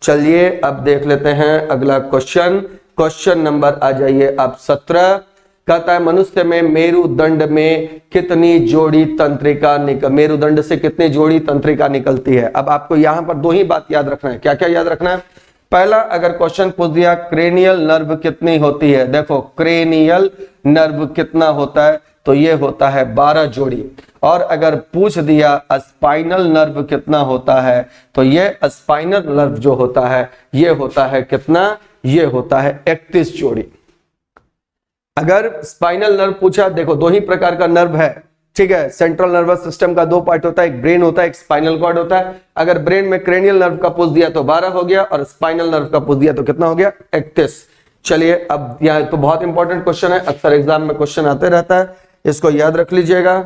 चलिए अब देख लेते हैं अगला क्वेश्चन। क्वेश्चन नंबर आ जाइए आप 17। कहता है मनुष्य में मेरुदंड में कितनी जोड़ी तंत्रिका मेरुदंड से कितनी जोड़ी तंत्रिका निकलती है। अब आपको यहां पर दो ही बात याद रखना है। क्या क्या याद रखना है? पहला, अगर क्वेश्चन पूछ दिया क्रेनियल नर्व कितनी होती है, देखो क्रेनियल नर्व कितना होता है, तो ये होता है 12 जोड़ी। और अगर पूछ दिया स्पाइनल नर्व कितना होता है, तो ये स्पाइनल नर्व जो होता है ये होता है कितना, ये होता है 31 जोड़ी। अगर स्पाइनल नर्व पूछा, देखो दो ही प्रकार का नर्व है, ठीक है। सेंट्रल नर्वस सिस्टम का दो पार्ट होता है, एक ब्रेन होता है, एक स्पाइनल कॉर्ड होता है। अगर ब्रेन में क्रेनियल नर्व का पूछ दिया तो 12 हो गया, और स्पाइनल नर्व का पूछ दिया तो कितना हो गया? 31। चलिए अब यहाँ तो बहुत इंपॉर्टेंट क्वेश्चन है, अक्सर एग्जाम में क्वेश्चन आते रहता है, इसको याद रख लीजिएगा।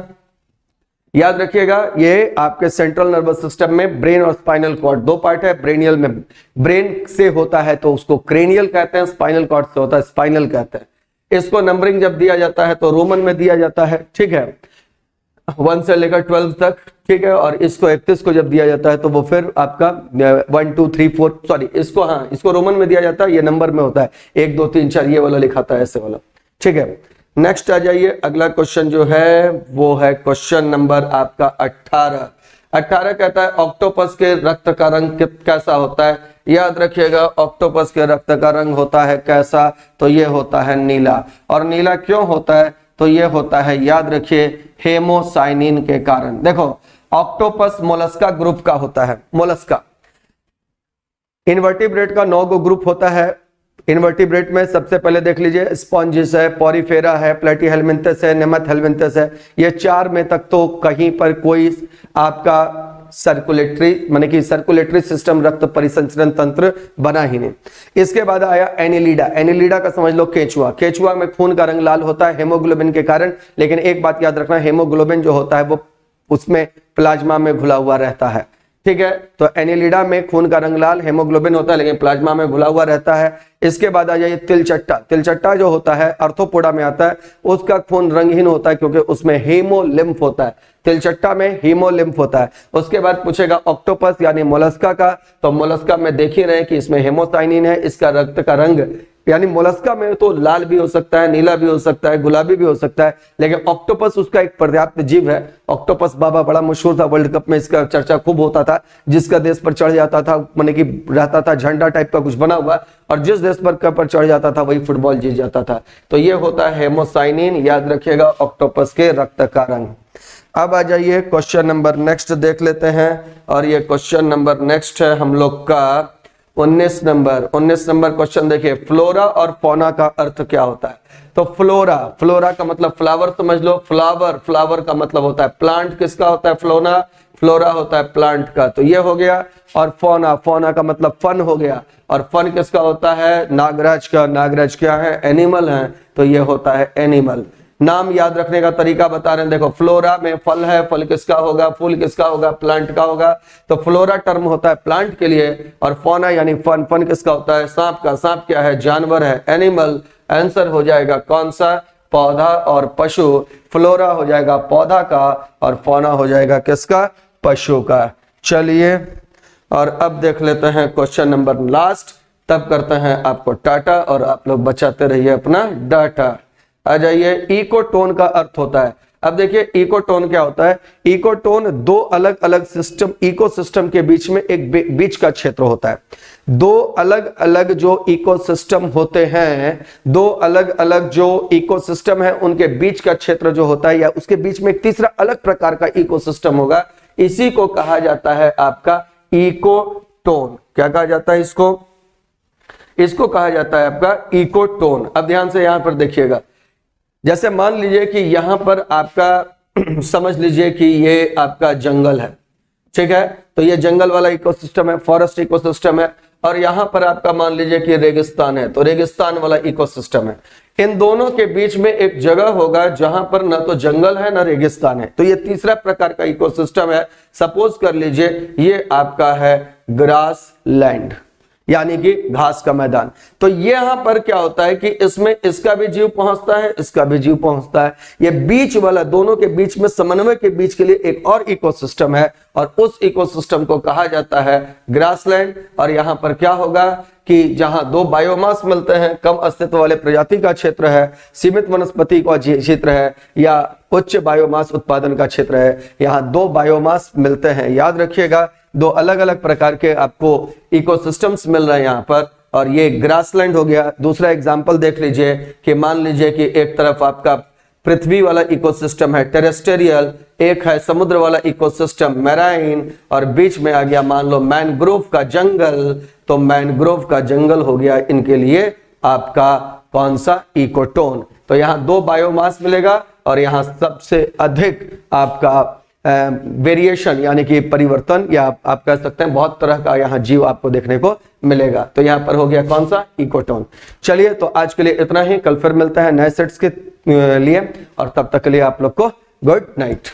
याद रखिएगा, ये आपके सेंट्रल नर्वस सिस्टम में ब्रेन और स्पाइनल कॉर्ड दो पार्ट है। ब्रेनियल में ब्रेन से होता है तो उसको क्रेनियल कहते हैं, स्पाइनल कॉर्ड से होता है स्पाइनल कहते हैं। इसको नंबरिंग जब दिया जाता है तो रोमन में दिया जाता है, ठीक है, 1 से लेकर 12 तक, ठीक है। और इसको 31 को जब दिया जाता है तो वो फिर आपका 1 2 3 4 सॉरी इसको, हाँ इसको रोमन में दिया जाता है, ये नंबर में होता है 1 2 3 4 ये वाला लिखाता है ऐसे वाला, ठीक है। नेक्स्ट आ जाइए, अगला क्वेश्चन जो है वो है क्वेश्चन नंबर आपका 18। 18 कहता है ऑक्टोपस के रक्त का रंग कैसा होता है। याद रखिएगा, ऑक्टोपस के रक्त का रंग होता है कैसा, तो ये होता है नीला। और नीला क्यों होता है, तो ये होता है, याद रखिए, हेमोसाइनिन के कारण। देखो ऑक्टोपस मोलस्का ग्रुप का होता है। मोलस्का इनवर्टिब्रेट का 9 गो ग्रुप होता है। इनवर्टिब्रेट में सबसे पहले देख लीजिए, स्पॉन्जिस है, पॉरीफेरा है, प्लेटीहेलमिन्थस है, नेमाथेलमिन्थस है। ये 4 में तक तो कहीं पर कोई आपका सर्कुलेटरी माने कि सर्कुलेटरी सिस्टम रक्त परिसंचरण तंत्र बना ही नहीं। इसके बाद आया एनिलिडा। एनिलिडा का समझ लो केचुआ। केचुआ में खून का रंग लाल होता है हेमोग्लोबिन के कारण, लेकिन एक बात याद रखना, हेमोग्लोबिन जो होता है वो उसमें प्लाज्मा में घुला हुआ रहता है, ठीक है। तो एनिलिडा में खून का रंग लाल, हेमोग्लोबिन होता है लेकिन प्लाज्मा में घुला हुआ रहता है। इसके बाद आ जाइए तिलचट्टा। तिलचट्टा जो होता है आर्थ्रोपोडा में आता है, उसका खून रंगहीन होता है क्योंकि उसमें हेमोलिम्फ होता है। तिलचट्टा में हीमोलिम्फ होता है। उसके बाद पूछेगा ऑक्टोपस यानी मोलस्का का, तो मोलस्का में देख ही रहे कि इसमें हेमोसाइनिन है, इसका रक्त का रंग यानी मोलस्का में तो लाल भी हो सकता है, नीला भी हो सकता है, गुलाबी भी हो सकता है, लेकिन ऑक्टोपस उसका एक पर्याप्त जीव है। ऑक्टोपस बाबा बड़ा मशहूर था, वर्ल्ड कप में इसका चर्चा खूब होता था। जिसका देश पर चढ़ जाता था माने कि रहता था झंडा टाइप का कुछ बना हुआ, और जिस देश पर चढ़ जाता था वही फुटबॉल जीत जाता था। तो ये होता है हेमोसाइनिन, याद रखिएगा ऑक्टोपस के रक्त का रंग। अब आ जाइए क्वेश्चन नंबर नेक्स्ट देख लेते हैं, और ये क्वेश्चन नंबर नेक्स्ट है हम लोग का 19 नंबर क्वेश्चन देखिए, फ्लोरा और फौना का अर्थ क्या होता है। तो फ्लोरा का मतलब फ्लावर समझ लो, फ्लावर का मतलब होता है प्लांट, किसका होता है फ्लोरा होता है प्लांट का, तो ये हो गया। और फौना का मतलब फन हो गया, और फन किसका होता है नागराज का, नागराज क्या है एनिमल है, तो ये होता है एनिमल। नाम याद रखने का तरीका बता रहे हैं, देखो फ्लोरा में फल है, फल किसका होगा, फूल किसका होगा, प्लांट का होगा, तो फ्लोरा टर्म होता है प्लांट के लिए, और फौना यानी फन किसका होता है सांप का, सांप क्या है जानवर है, एनिमल आंसर हो जाएगा कौन सा पौधा और पशु, फ्लोरा हो जाएगा पौधा का और फौना हो जाएगा किसका पशु का। चलिए और अब देख लेते हैं क्वेश्चन नंबर लास्ट, तब करते हैं आपको टाटा और आप लोग बचाते रहिए अपना डाटा। आ जाइए, इकोटोन का अर्थ होता है। अब देखिए इकोटोन क्या होता है, इकोटोन दो अलग अलग सिस्टम इकोसिस्टम के बीच में एक बीच का क्षेत्र होता है। दो अलग अलग जो इकोसिस्टम होते हैं, दो अलग अलग जो इकोसिस्टम है उनके बीच का क्षेत्र जो होता है, या उसके बीच में एक तीसरा अलग प्रकार का इकोसिस्टम होगा, इसी को कहा जाता है आपका इकोटोन। क्या कहा जाता है इसको कहा जाता है आपका इकोटोन। अब ध्यान से यहां पर देखिएगा, जैसे मान लीजिए कि यहां पर आपका समझ लीजिए कि ये आपका जंगल है, ठीक है, तो ये जंगल वाला इकोसिस्टम है, फॉरेस्ट इकोसिस्टम है, और यहां पर आपका मान लीजिए कि रेगिस्तान है, तो रेगिस्तान वाला इकोसिस्टम है। इन दोनों के बीच में एक जगह होगा जहां पर ना तो जंगल है ना रेगिस्तान है, तो ये तीसरा प्रकार का इकोसिस्टम है। सपोज कर लीजिए ये आपका है ग्रास लैंड यानी कि घास का मैदान, तो यहां पर क्या होता है कि इसमें इसका भी जीव पहुंचता है, इसका भी जीव पहुंचता है, ये बीच वाला दोनों के बीच में समन्वय के बीच के लिए एक और इकोसिस्टम है, और उस इकोसिस्टम को कहा जाता है ग्रासलैंड। और यहां पर क्या होगा कि जहां दो बायोमास मिलते हैं, कम अस्तित्व वाले प्रजाति का क्षेत्र है, सीमित वनस्पति का क्षेत्र है, या उच्च बायोमास उत्पादन का क्षेत्र है, यहां दो बायोमास मिलते हैं। याद रखिएगा दो अलग अलग प्रकार के आपको इकोसिस्टम्स मिल रहे हैं यहाँ पर, और ये ग्रासलैंड हो गया। दूसरा एग्जांपल देख लीजिए कि मान लीजिए कि एक तरफ आपका पृथ्वी वाला इकोसिस्टम है टेरेस्टेरियल, एक है समुद्र वाला इकोसिस्टम मैराइन, और बीच में आ गया मान लो मैनग्रोव का जंगल, तो मैनग्रोव का जंगल हो गया इनके लिए आपका कौन सा इकोटोन। तो यहाँ दो बायोमास मिलेगा, और यहाँ सबसे अधिक आपका वेरिएशन यानी कि परिवर्तन, या आप कह सकते हैं बहुत तरह का यहाँ जीव आपको देखने को मिलेगा। तो यहाँ पर हो गया कौन सा इकोटोन। चलिए तो आज के लिए इतना ही, कल फिर मिलता है नए सेट्स के लिए, और तब तक के लिए आप लोग को गुड नाइट।